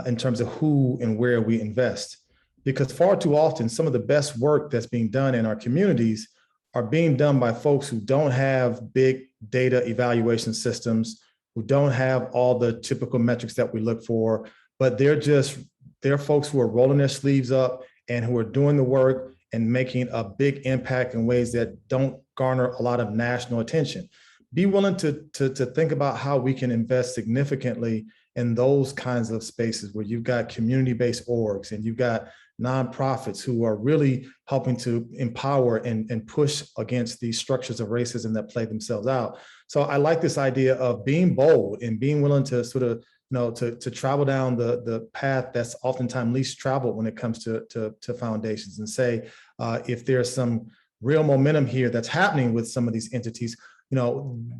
in terms of who and where we invest. Because far too often, some of the best work that's being done in our communities are being done by folks who don't have big data evaluation systems, who don't have all the typical metrics that we look for, but they're folks who are rolling their sleeves up and who are doing the work and making a big impact in ways that don't garner a lot of national attention. Be willing to think about how we can invest significantly in those kinds of spaces where you've got community-based orgs and you've got nonprofits who are really helping to empower and push against these structures of racism that play themselves out. So I like this idea of being bold and being willing to sort of, to travel down the path that's oftentimes least traveled when it comes to foundations, and say, if there's some real momentum here that's happening with some of these entities,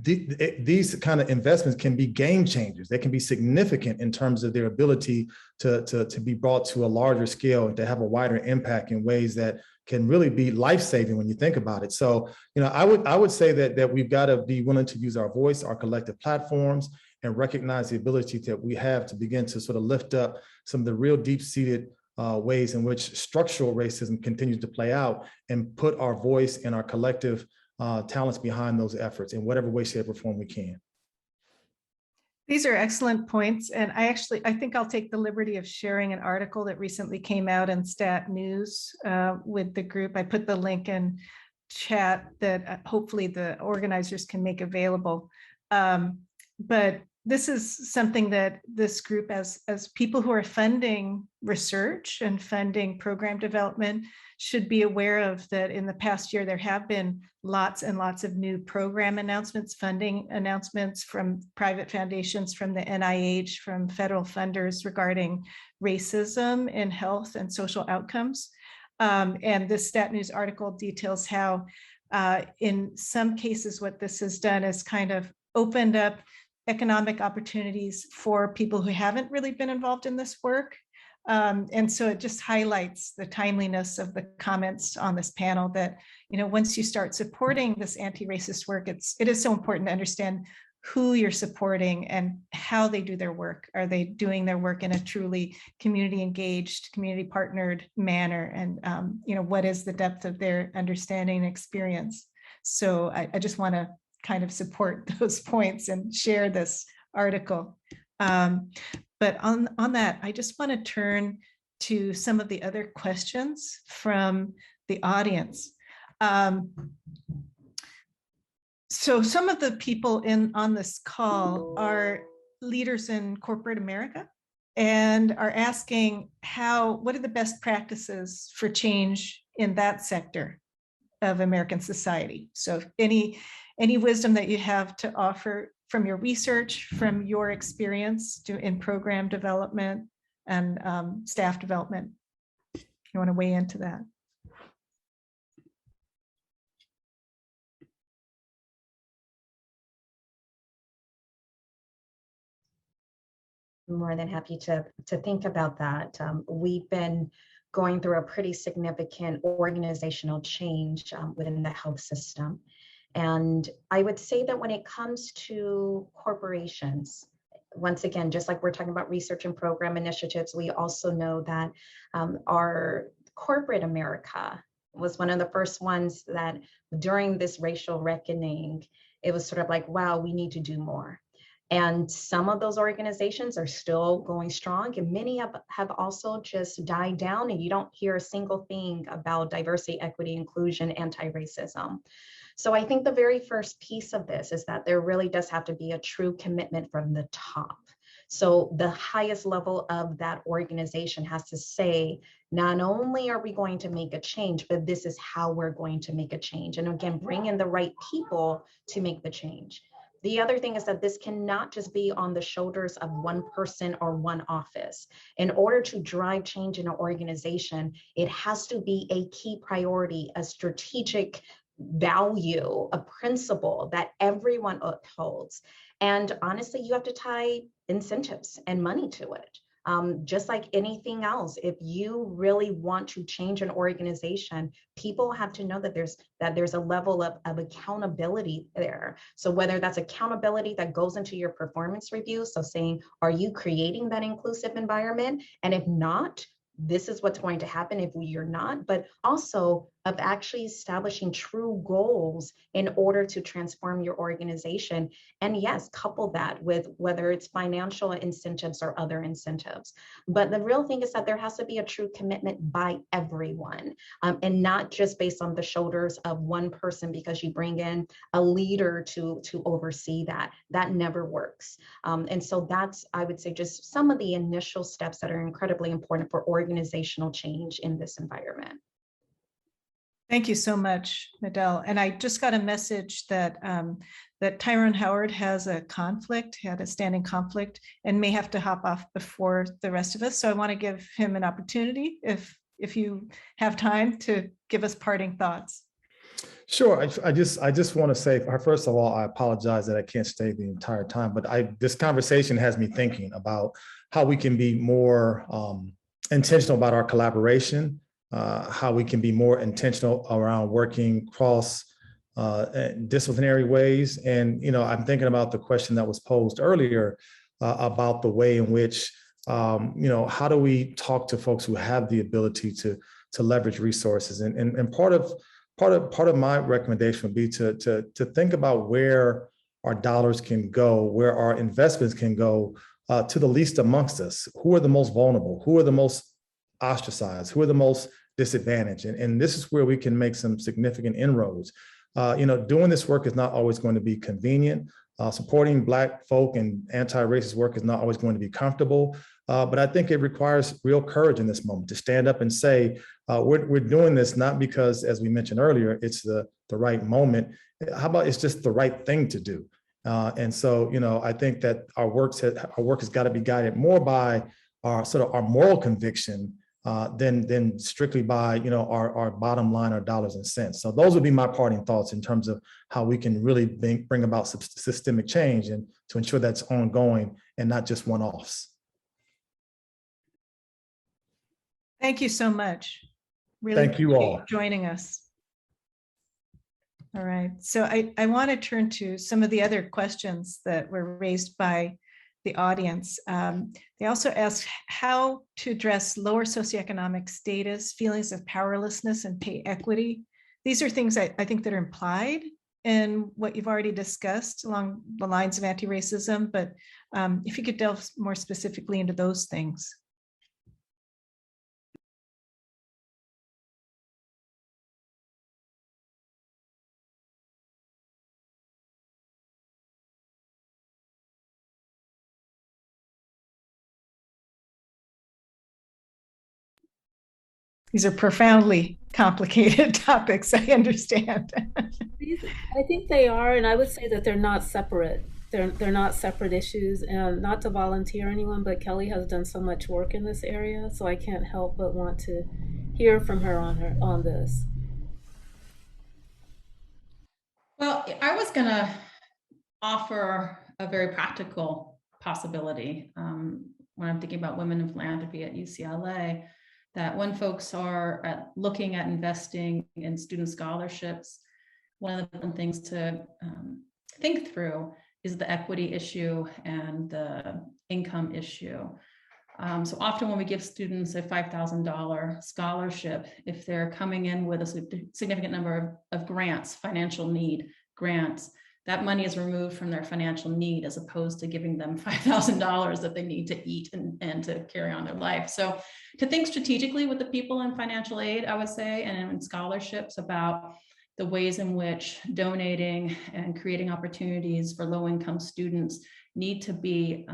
these kind of investments can be game changers. They can be significant in terms of their ability to be brought to a larger scale and to have a wider impact in ways that can really be life-saving when you think about it. So, I would say that we've got to be willing to use our voice, our collective platforms, and recognize the ability that we have to begin to sort of lift up some of the real deep-seated ways in which structural racism continues to play out, and put our voice and our collective talents behind those efforts in whatever way, shape, or form we can. These are excellent points. And I think I'll take the liberty of sharing an article that recently came out in Stat News with the group. I put the link in chat that hopefully the organizers can make available. But this is something that this group, as people who are funding research and funding program development, should be aware of, that in the past year, there have been lots and lots of new program announcements, funding announcements from private foundations, from the NIH, from federal funders regarding racism in health and social outcomes. And this Stat News article details how in some cases, what this has done is kind of opened up economic opportunities for people who haven't really been involved in this work. And so it just highlights the timeliness of the comments on this panel, that, once you start supporting this anti-racist work, it is so important to understand who you're supporting and how they do their work. Are they doing their work in a truly community engaged, community partnered manner? And, what is the depth of their understanding and experience? So I just want to kind of support those points and share this article. But on that, I just want to turn to some of the other questions from the audience. So some of the people on this call are leaders in corporate America and are asking what are the best practices for change in that sector of American society? So any wisdom that you have to offer from your research, from your experience in program development and staff development, if you want to weigh into that. I'm more than happy to think about that. We've been going through a pretty significant organizational change within the health system. And I would say that when it comes to corporations, once again, just like we're talking about research and program initiatives, we also know that our corporate America was one of the first ones that during this racial reckoning, it was sort of like, wow, we need to do more. And some of those organizations are still going strong, and many have also just died down, and you don't hear a single thing about diversity, equity, inclusion, anti-racism. So I think the very first piece of this is that there really does have to be a true commitment from the top. So the highest level of that organization has to say, not only are we going to make a change, but this is how we're going to make a change. And again, bring in the right people to make the change. The other thing is that this cannot just be on the shoulders of one person or one office. In order to drive change in an organization, it has to be a key priority, a strategic value, a principle that everyone upholds. And honestly, you have to tie incentives and money to it. Just like anything else, if you really want to change an organization, people have to know that there's a level of accountability there. So whether that's accountability that goes into your performance review, so saying, are you creating that inclusive environment? And if not, this is what's going to happen if you're not. But also, of actually establishing true goals in order to transform your organization. And yes, couple that with whether it's financial incentives or other incentives. But the real thing is that there has to be a true commitment by everyone, and not just based on the shoulders of one person because you bring in a leader to oversee that. That never works. And so that's, I would say, just some of the initial steps that are incredibly important for organizational change in this environment. Thank you so much, Nadel. And I just got a message that that Tyrone Howard has a conflict, had a standing conflict, and may have to hop off before the rest of us. So I want to give him an opportunity, if you have time, to give us parting thoughts. Sure. I just want to say, first of all, I apologize that I can't stay the entire time, but this conversation has me thinking about how we can be more intentional about our collaboration, how we can be more intentional around working cross disciplinary ways. And, I'm thinking about the question that was posed earlier about the way in which, how do we talk to folks who have the ability to leverage resources? And part of my recommendation would be to think about where our dollars can go, where our investments can go to the least amongst us. Who are the most vulnerable? Who are the most ostracized? Who are the most disadvantaged? And this is where we can make some significant inroads. Doing this work is not always going to be convenient. Supporting Black folk and anti-racist work is not always going to be comfortable. But I think it requires real courage in this moment to stand up and say, we're doing this not because, as we mentioned earlier, it's the right moment. How about it's just the right thing to do? And so, I think that our work has got to be guided more by our moral conviction than strictly by our bottom line, our dollars and cents. So those would be my parting thoughts in terms of how we can really bring about systemic change and to ensure that's ongoing and not just one-offs. Thank you so much. Really Thank you all for joining us. All right, so I want to turn to some of the other questions that were raised by the audience. They also asked how to address lower socioeconomic status, feelings of powerlessness, and pay equity. These are things I think that are implied in what you've already discussed along the lines of anti-racism, but if you could delve more specifically into those things. These are profoundly complicated topics, I understand. I think they are, and I would say that they're not separate. They're not separate issues, and not to volunteer anyone, but Kelly has done so much work in this area, so I can't help but want to hear from her on this. Well, I was going to offer a very practical possibility when I'm thinking about women in philanthropy at UCLA, that when folks are looking at investing in student scholarships, one of the things to think through is the equity issue and the income issue. So often when we give students a $5,000 scholarship, if they're coming in with a significant number of grants, financial need grants, that money is removed from their financial need as opposed to giving them $5,000 that they need to eat and to carry on their life. So to think strategically with the people in financial aid, I would say, and in scholarships about the ways in which donating and creating opportunities for low-income students need to be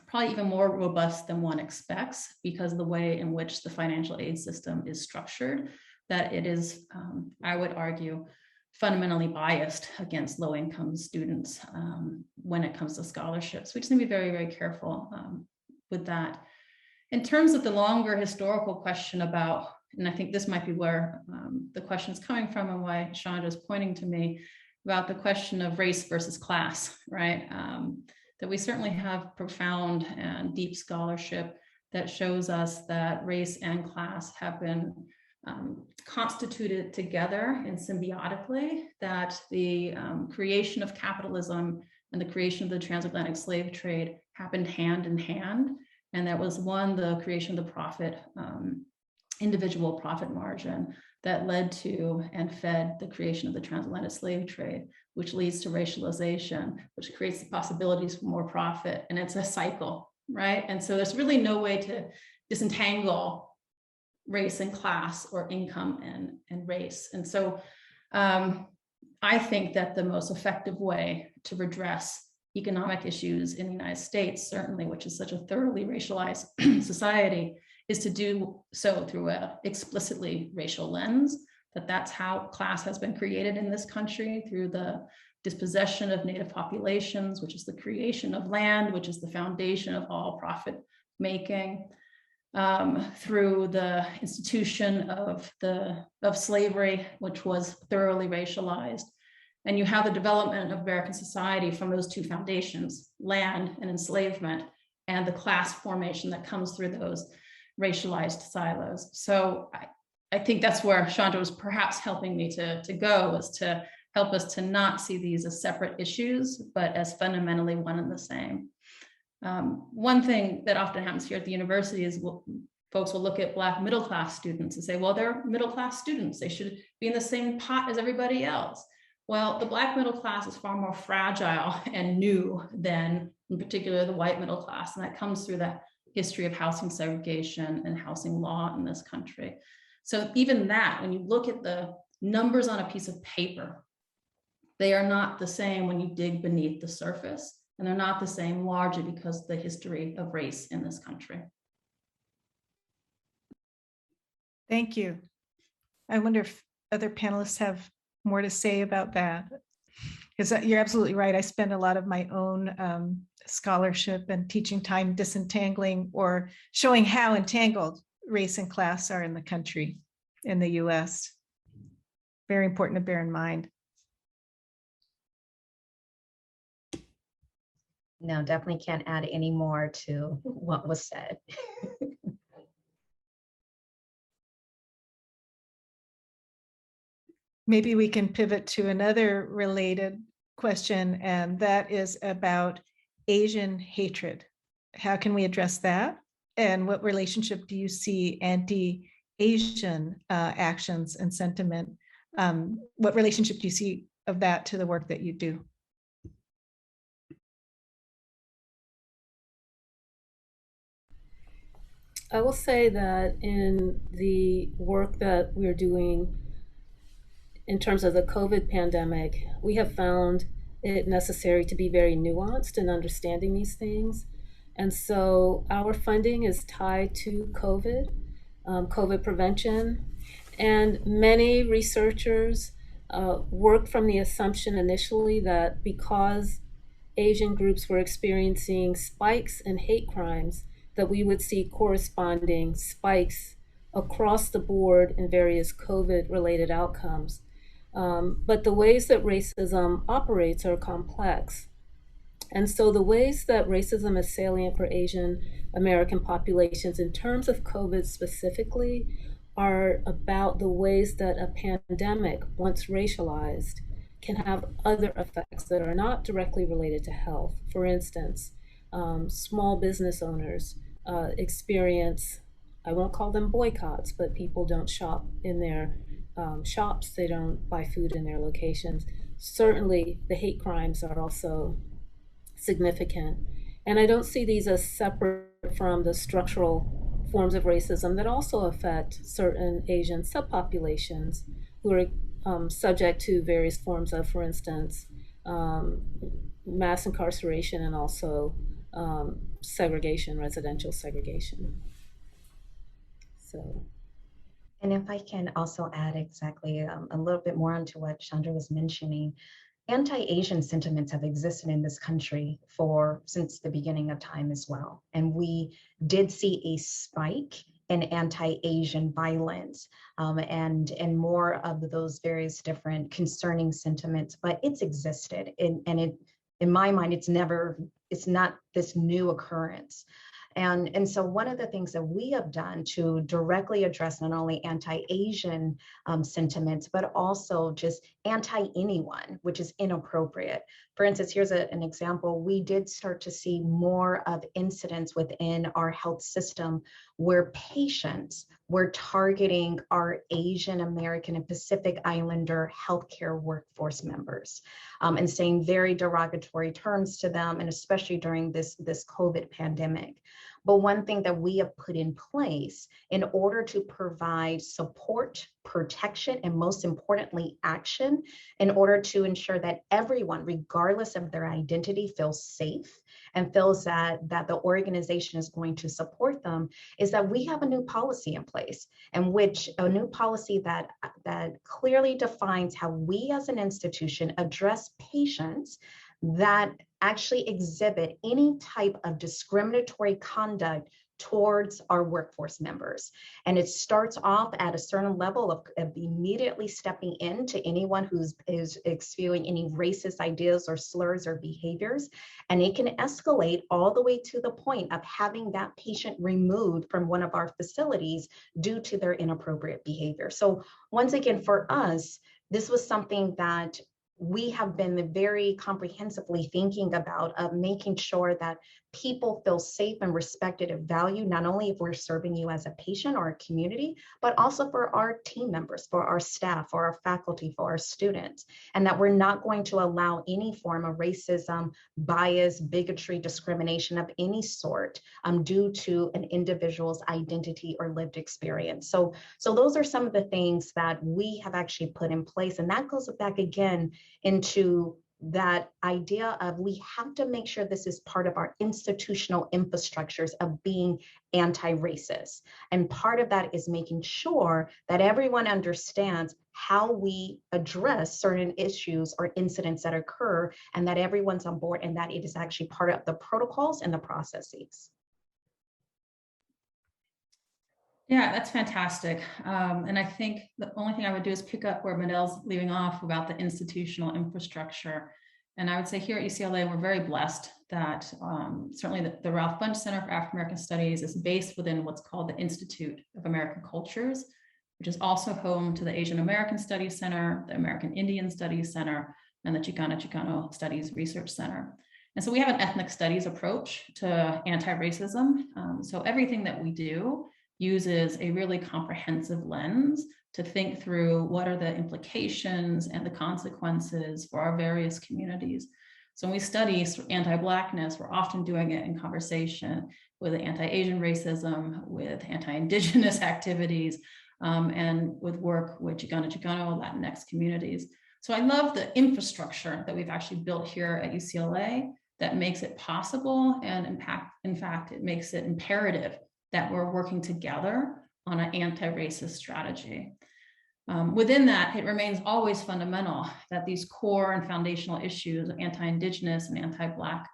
probably even more robust than one expects, because the way in which the financial aid system is structured, that it is, I would argue, fundamentally biased against low-income students when it comes to scholarships. We just need to be very, very careful with that. In terms of the longer historical question about, and I think this might be where the question is coming from and why Chandra is pointing to me, about the question of race versus class, right? That we certainly have profound and deep scholarship that shows us that race and class have been constituted together and symbiotically, that the creation of capitalism and the creation of the transatlantic slave trade happened hand in hand. And that was one, the creation of the profit, individual profit margin, that led to and fed the creation of the transatlantic slave trade, which leads to racialization, which creates the possibilities for more profit. And it's a cycle, right? And so there's really no way to disentangle race and class or income and race. And so I think that the most effective way to redress economic issues in the United States, certainly, which is such a thoroughly racialized society, is to do so through a explicitly racial lens, that's how class has been created in this country, through the dispossession of Native populations, which is the creation of land, which is the foundation of all profit making, through the institution of slavery, which was thoroughly racialized. And you have the development of American society from those two foundations, land and enslavement, and the class formation that comes through those racialized silos. So I think that's where Chandra was perhaps helping me to go, was to help us to not see these as separate issues, but as fundamentally one and the same. One thing that often happens here at the university is folks will look at Black middle-class students and say, well, they're middle-class students. They should be in the same pot as everybody else. Well, the Black middle class is far more fragile and new than, in particular, the white middle class. And that comes through that history of housing segregation and housing law in this country. So even that, when you look at the numbers on a piece of paper, they are not the same when you dig beneath the surface. And they're not the same largely because of the history of race in this country. Thank you. I wonder if other panelists have more to say about that. Because you're absolutely right. I spend a lot of my own scholarship and teaching time disentangling or showing how entangled race and class are in the country, in the US. Very important to bear in mind. No, definitely can't add any more to what was said. Maybe we can pivot to another related question, and that is about Asian hatred. How can we address that? And what relationship do you see anti-Asian actions and sentiment? What relationship do you see of that to the work that you do? I will say that in the work that we're doing in terms of the COVID pandemic, we have found it necessary to be very nuanced in understanding these things. And so our funding is tied to COVID prevention. And many researchers worked from the assumption initially that because Asian groups were experiencing spikes in hate crimes, that we would see corresponding spikes across the board in various COVID-related outcomes. But the ways that racism operates are complex. And so the ways that racism is salient for Asian American populations in terms of COVID specifically are about the ways that a pandemic, once racialized, can have other effects that are not directly related to health. For instance, small business owners experience, I won't call them boycotts, but people don't shop in their shops, they don't buy food in their locations. Certainly the hate crimes are also significant. And I don't see these as separate from the structural forms of racism that also affect certain Asian subpopulations who are subject to various forms of, for instance, mass incarceration and also segregation, residential segregation. So. And if I can also add exactly a little bit more onto what Chandra was mentioning, anti-Asian sentiments have existed in this country since the beginning of time as well. And we did see a spike in anti-Asian violence and more of those various different concerning sentiments, but it's existed. And in my mind, it's not this new occurrence. And so one of the things that we have done to directly address not only anti-Asian sentiments, but also just anti-anyone, which is inappropriate. For instance, here's an example. We did start to see more of incidents within our health system where patients we're targeting our Asian American and Pacific Islander healthcare workforce members, and saying very derogatory terms to them, and especially during this COVID pandemic. But one thing that we have put in place in order to provide support, protection, and most importantly, action, in order to ensure that everyone, regardless of their identity, feels safe and feels that the organization is going to support them, is that we have a new policy in place, and a new policy that clearly defines how we as an institution address patients that actually exhibit any type of discriminatory conduct towards our workforce members. And it starts off at a certain level of immediately stepping in to anyone who's spewing any racist ideas or slurs or behaviors. And it can escalate all the way to the point of having that patient removed from one of our facilities due to their inappropriate behavior. So once again, for us, this was something that we have been very comprehensively thinking about, of making sure that people feel safe and respected and valued, not only if we're serving you as a patient or a community, but also for our team members, for our staff, for our faculty, for our students, and that we're not going to allow any form of racism, bias, bigotry, discrimination of any sort due to an individual's identity or lived experience. So those are some of the things that we have actually put in place, and that goes back again into that idea of we have to make sure this is part of our institutional infrastructures of being anti-racist. And part of that is making sure that everyone understands how we address certain issues or incidents that occur, and that everyone's on board, and that it is actually part of the protocols and the processes. Yeah, that's fantastic. And I think the only thing I would do is pick up where Manel's leaving off about the institutional infrastructure. And I would say here at UCLA, we're very blessed that certainly the Ralph Bunche Center for African American Studies is based within what's called the Institute of American Cultures, which is also home to the Asian American Studies Center, the American Indian Studies Center, and the Chicano Studies Research Center. And so we have an ethnic studies approach to anti-racism. So everything that we do uses a really comprehensive lens to think through what are the implications and the consequences for our various communities. So when we study anti-Blackness, we're often doing it in conversation with anti-Asian racism, with anti-Indigenous activities, and with work with Chicano, Latinx communities. So I love the infrastructure that we've actually built here at UCLA that makes it possible, and in fact, it makes it imperative that we're working together on an anti-racist strategy. Within that, it remains always fundamental that these core and foundational issues of anti-Indigenous and anti-Black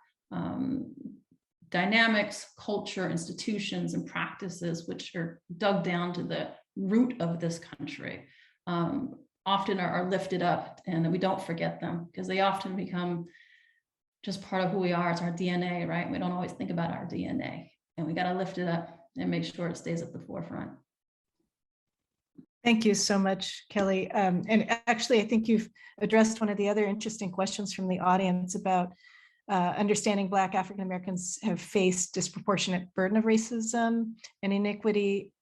dynamics, culture, institutions, and practices, which are dug down to the root of this country, often are lifted up, and that we don't forget them, because they often become just part of who we are. It's our DNA, right? We don't always think about our DNA, and we got to lift it up and make sure it stays at the forefront. Thank you so much, Kelly. And actually, I think you've addressed one of the other interesting questions from the audience about understanding Black African Americans have faced disproportionate burden of racism and inequity.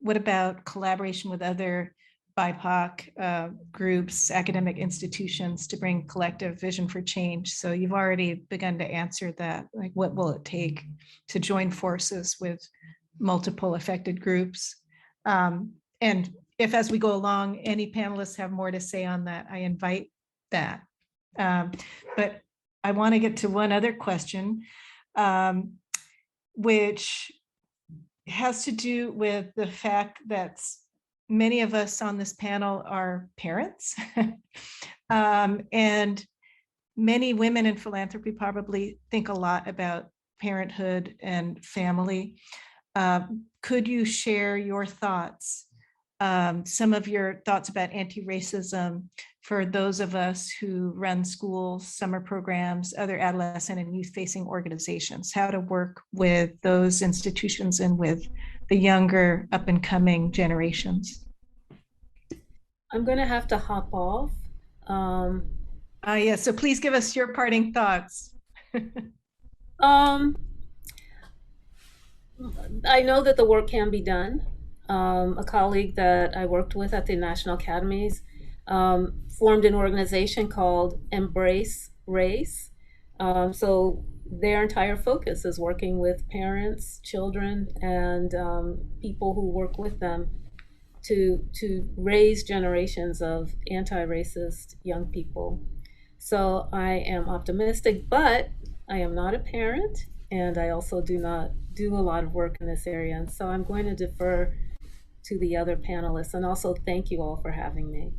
What about collaboration with other BIPOC groups, academic institutions to bring collective vision for change? So you've already begun to answer that. Like, what will it take to join forces with multiple affected groups? And if, as we go along, any panelists have more to say on that, I invite that. But I want to get to one other question, which has to do with the fact that many of us on this panel are parents, and many women in philanthropy probably think a lot about parenthood and family. Could you share your thoughts, some of your thoughts about anti-racism for those of us who run schools, summer programs, other adolescent and youth-facing organizations, how to work with those institutions and with the younger up-and-coming generations? I'm going to have to hop off. Yeah, so please give us your parting thoughts. I know that the work can be done. a colleague that I worked with at the National Academies, formed an organization called Embrace Race. So their entire focus is working with parents, children, and people who work with them to raise generations of anti-racist young people. So I am optimistic, but I am not a parent, and I also do not do a lot of work in this area. And so I'm going to defer to the other panelists, and also thank you all for having me.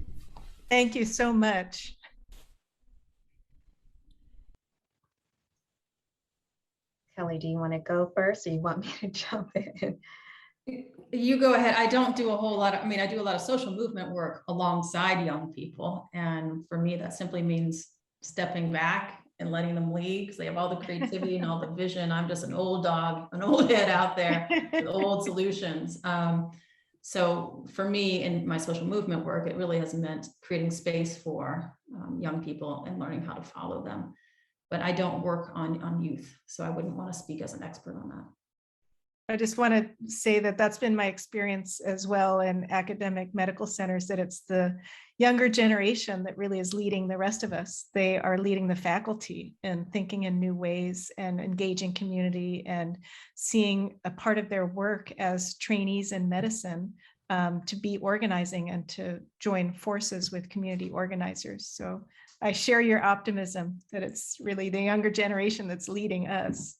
Thank you so much. Kelly, do you want to go first or you want me to jump in? You go ahead. I don't do a whole lot of, I mean, I do a lot of social movement work alongside young people. And for me, that simply means stepping back and letting them lead, because they have all the creativity and all the vision. I'm just an old dog, an old head out there with old solutions. So for me, in my social movement work, it really has meant creating space for young people and learning how to follow them. But I don't work on youth, so I wouldn't want to speak as an expert on that. I just want to say that that's been my experience as well in academic medical centers, that it's the younger generation that really is leading the rest of us. They are leading the faculty and thinking in new ways and engaging community and seeing a part of their work as trainees in medicine to be organizing and to join forces with community organizers. So I share your optimism that it's really the younger generation that's leading us.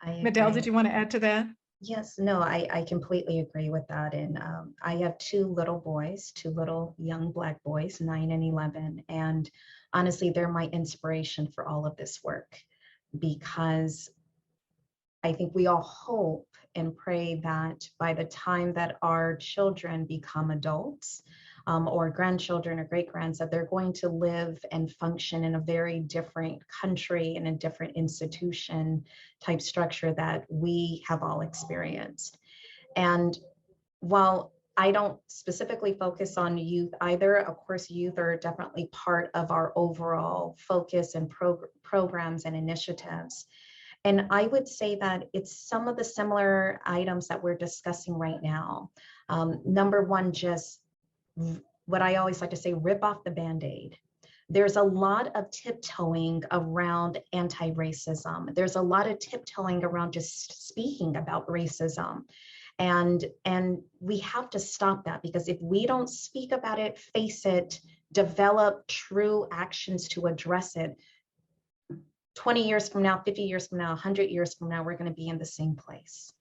Medell, did you want to add to that? Yes, no, I completely agree with that. And I have two little boys, two little young Black boys, 9 and 11. And honestly, they're my inspiration for all of this work, because I think we all hope and pray that by the time that our children become adults, or grandchildren or great-grands, that they're going to live and function in a very different country and a different institution type structure that we have all experienced. And while I don't specifically focus on youth either, of course, youth are definitely part of our overall focus and programs and initiatives. And I would say that it's some of the similar items that we're discussing right now. Number one, just what I always like to say, rip off the Band-Aid. There's a lot of tiptoeing around anti-racism. There's a lot of tiptoeing around just speaking about racism. And we have to stop that, because if we don't speak about it, face it, develop true actions to address it, 20 years from now, 50 years from now, 100 years from now, we're going to be in the same place.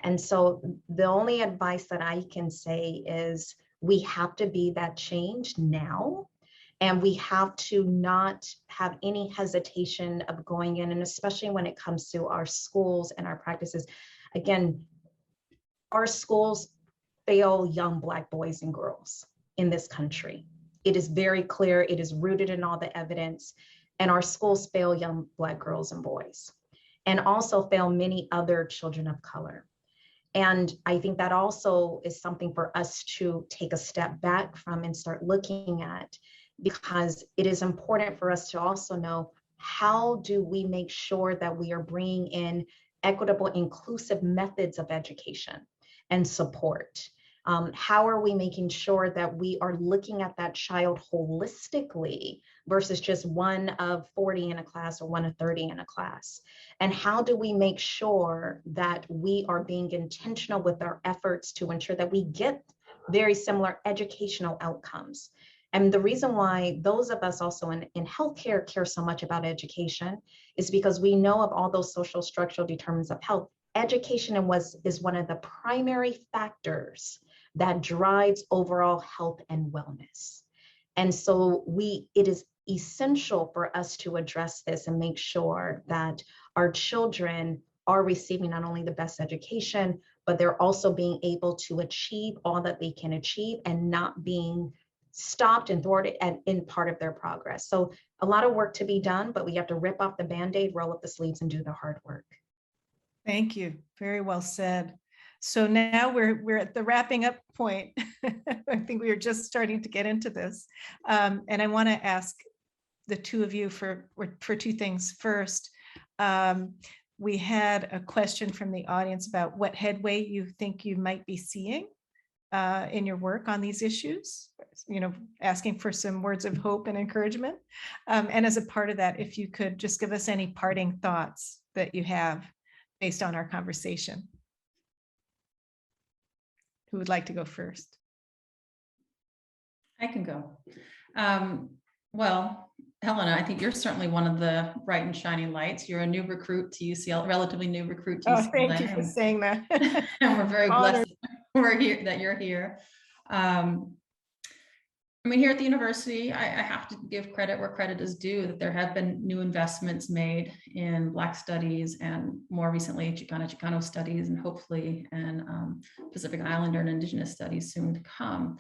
And so the only advice that I can say is, we have to be that change now, and we have to not have any hesitation of going in, and especially when it comes to our schools and our practices. Again, our schools fail young Black boys and girls in this country. It is very clear, it is rooted in all the evidence, and our schools fail young Black girls and boys, and also fail many other children of color. And I think that also is something for us to take a step back from and start looking at, because it is important for us to also know, how do we make sure that we are bringing in equitable, inclusive methods of education and support? How are we making sure that we are looking at that child holistically versus just one of 40 in a class or one of 30 in a class? And how do we make sure that we are being intentional with our efforts to ensure that we get very similar educational outcomes? And the reason why those of us also in healthcare care so much about education is because we know of all those social structural determinants of health. Education is one of the primary factors that drives overall health and wellness. And so it is essential for us to address this and make sure that our children are receiving not only the best education, but they're also being able to achieve all that they can achieve and not being stopped and thwarted in part of their progress. So a lot of work to be done, but we have to rip off the Band-Aid, roll up the sleeves, and do the hard work. Thank you. Very well said. So now we're at the wrapping up point. I think we are just starting to get into this. And I want to ask the two of you for two things. First, we had a question from the audience about what headway you think you might be seeing in your work on these issues, asking for some words of hope and encouragement. And as a part of that, if you could just give us any parting thoughts that you have based on our conversation. Who would like to go first? I can go. Well, Helena, I think you're certainly one of the bright and shining lights. You're a new recruit to UCLA, relatively new recruit to UCLA. Oh, thank you for saying that. And we're very blessed that you're here. I mean, here at the university, I have to give credit where credit is due, that there have been new investments made in Black studies and more recently Chicano studies, and hopefully in Pacific Islander and Indigenous studies soon to come.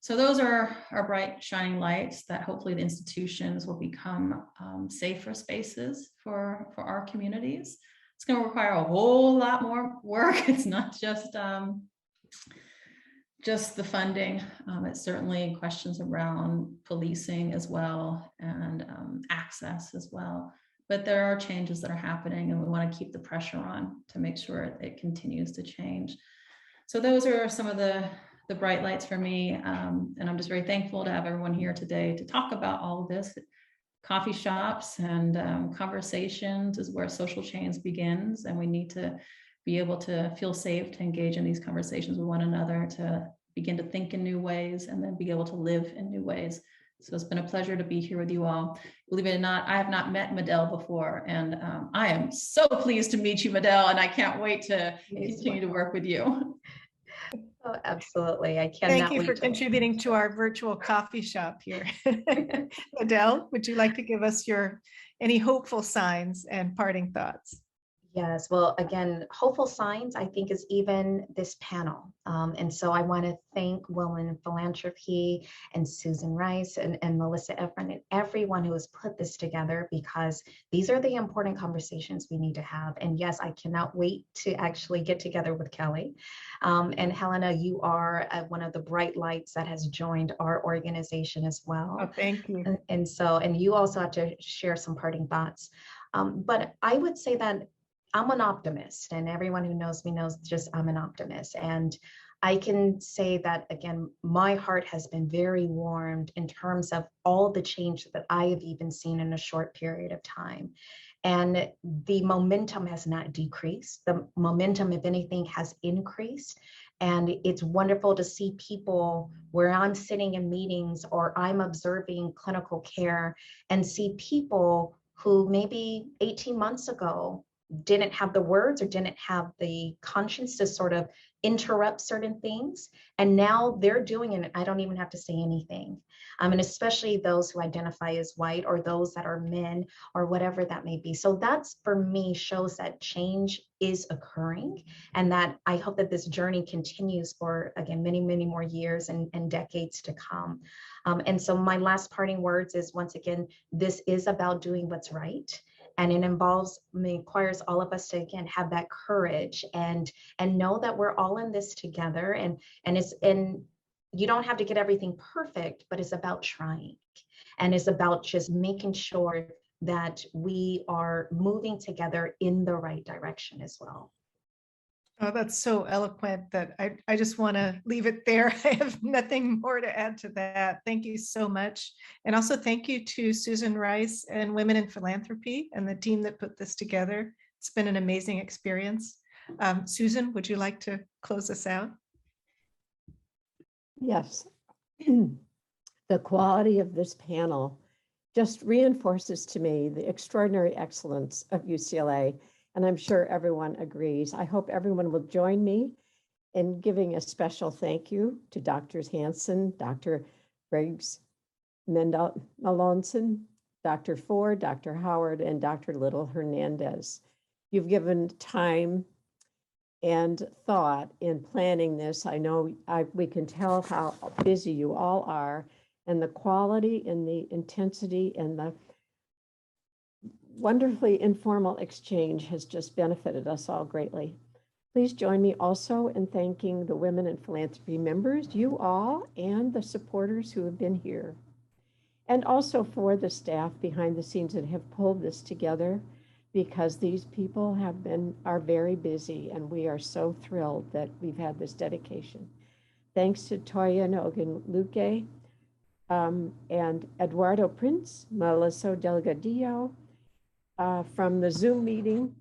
So those are our bright shining lights that hopefully the institutions will become safer spaces for our communities. It's going to require a whole lot more work. It's not just the funding. It's certainly questions around policing as well, and access as well. But there are changes that are happening, and we want to keep the pressure on to make sure it continues to change. So those are some of the bright lights for me. And I'm just very thankful to have everyone here today to talk about all of this. Coffee shops and conversations is where social change begins, and we need to be able to feel safe to engage in these conversations with one another, to begin to think in new ways, and then be able to live in new ways. So it's been a pleasure to be here with you all. Believe it or not, I have not met Medell before, and I am so pleased to meet you, Medell, and I can't wait to continue to work with you. Oh, absolutely. I cannot Thank you wait for contributing to our virtual coffee shop here. Adele, would you like to give us any hopeful signs and parting thoughts? Yes, well, again, hopeful signs, I think, is even this panel. And so I want to thank Women in Philanthropy and Susan Rice and Melissa Efron and everyone who has put this together, because these are the important conversations we need to have. And yes, I cannot wait to actually get together with Kelly. And Helena, you are one of the bright lights that has joined our organization as well. Oh, thank you. And you also have to share some parting thoughts. But I would say that I'm an optimist, and everyone who knows me knows just I'm an optimist. And I can say that, again, my heart has been very warmed in terms of all the change that I have even seen in a short period of time. And the momentum has not decreased. The momentum, if anything, has increased. And it's wonderful to see people where I'm sitting in meetings or I'm observing clinical care and see people who maybe 18 months ago didn't have the words or didn't have the conscience to sort of interrupt certain things. And now they're doing it. I don't even have to say anything. And especially those who identify as white or those that are men or whatever that may be. So that's, for me, shows that change is occurring, and that I hope that this journey continues for, again, many, many more years and decades to come. And so my last parting words is, once again, this is about doing what's right. And it requires all of us to, again, have that courage and know that we're all in this together. And you don't have to get everything perfect, but it's about trying. And it's about just making sure that we are moving together in the right direction as well. Oh, that's so eloquent that I just want to leave it there. I have nothing more to add to that. Thank you so much. And also thank you to Susan Rice and Women in Philanthropy and the team that put this together. It's been an amazing experience. Susan, would you like to close us out? Yes. The quality of this panel just reinforces to me the extraordinary excellence of UCLA. And I'm sure everyone agrees. I hope everyone will join me in giving a special thank you to Drs. Hansen, Dr. Briggs Malonson, Dr. Ford, Dr. Howard, and Dr. Little Hernandez. You've given time and thought in planning this. I know we can tell how busy you all are, and the quality and the intensity and the wonderfully informal exchange has just benefited us all greatly. Please join me also in thanking the Women in Philanthropy members, you all, and the supporters who have been here. And also for the staff behind the scenes that have pulled this together. because these people are very busy, and we are so thrilled that we've had this dedication. Thanks to Toya Nogan-Luque, and Eduardo Prince, Melissa Delgadillo, from the Zoom meeting,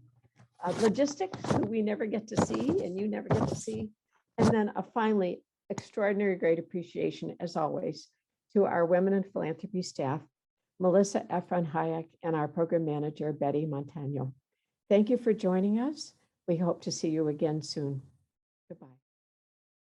logistics, who we never get to see and you never get to see. And then finally, extraordinary great appreciation, as always, to our Women in Philanthropy staff, Melissa Efron-Hayek, and our program manager, Betty Montano. Thank you for joining us. We hope to see you again soon. Goodbye.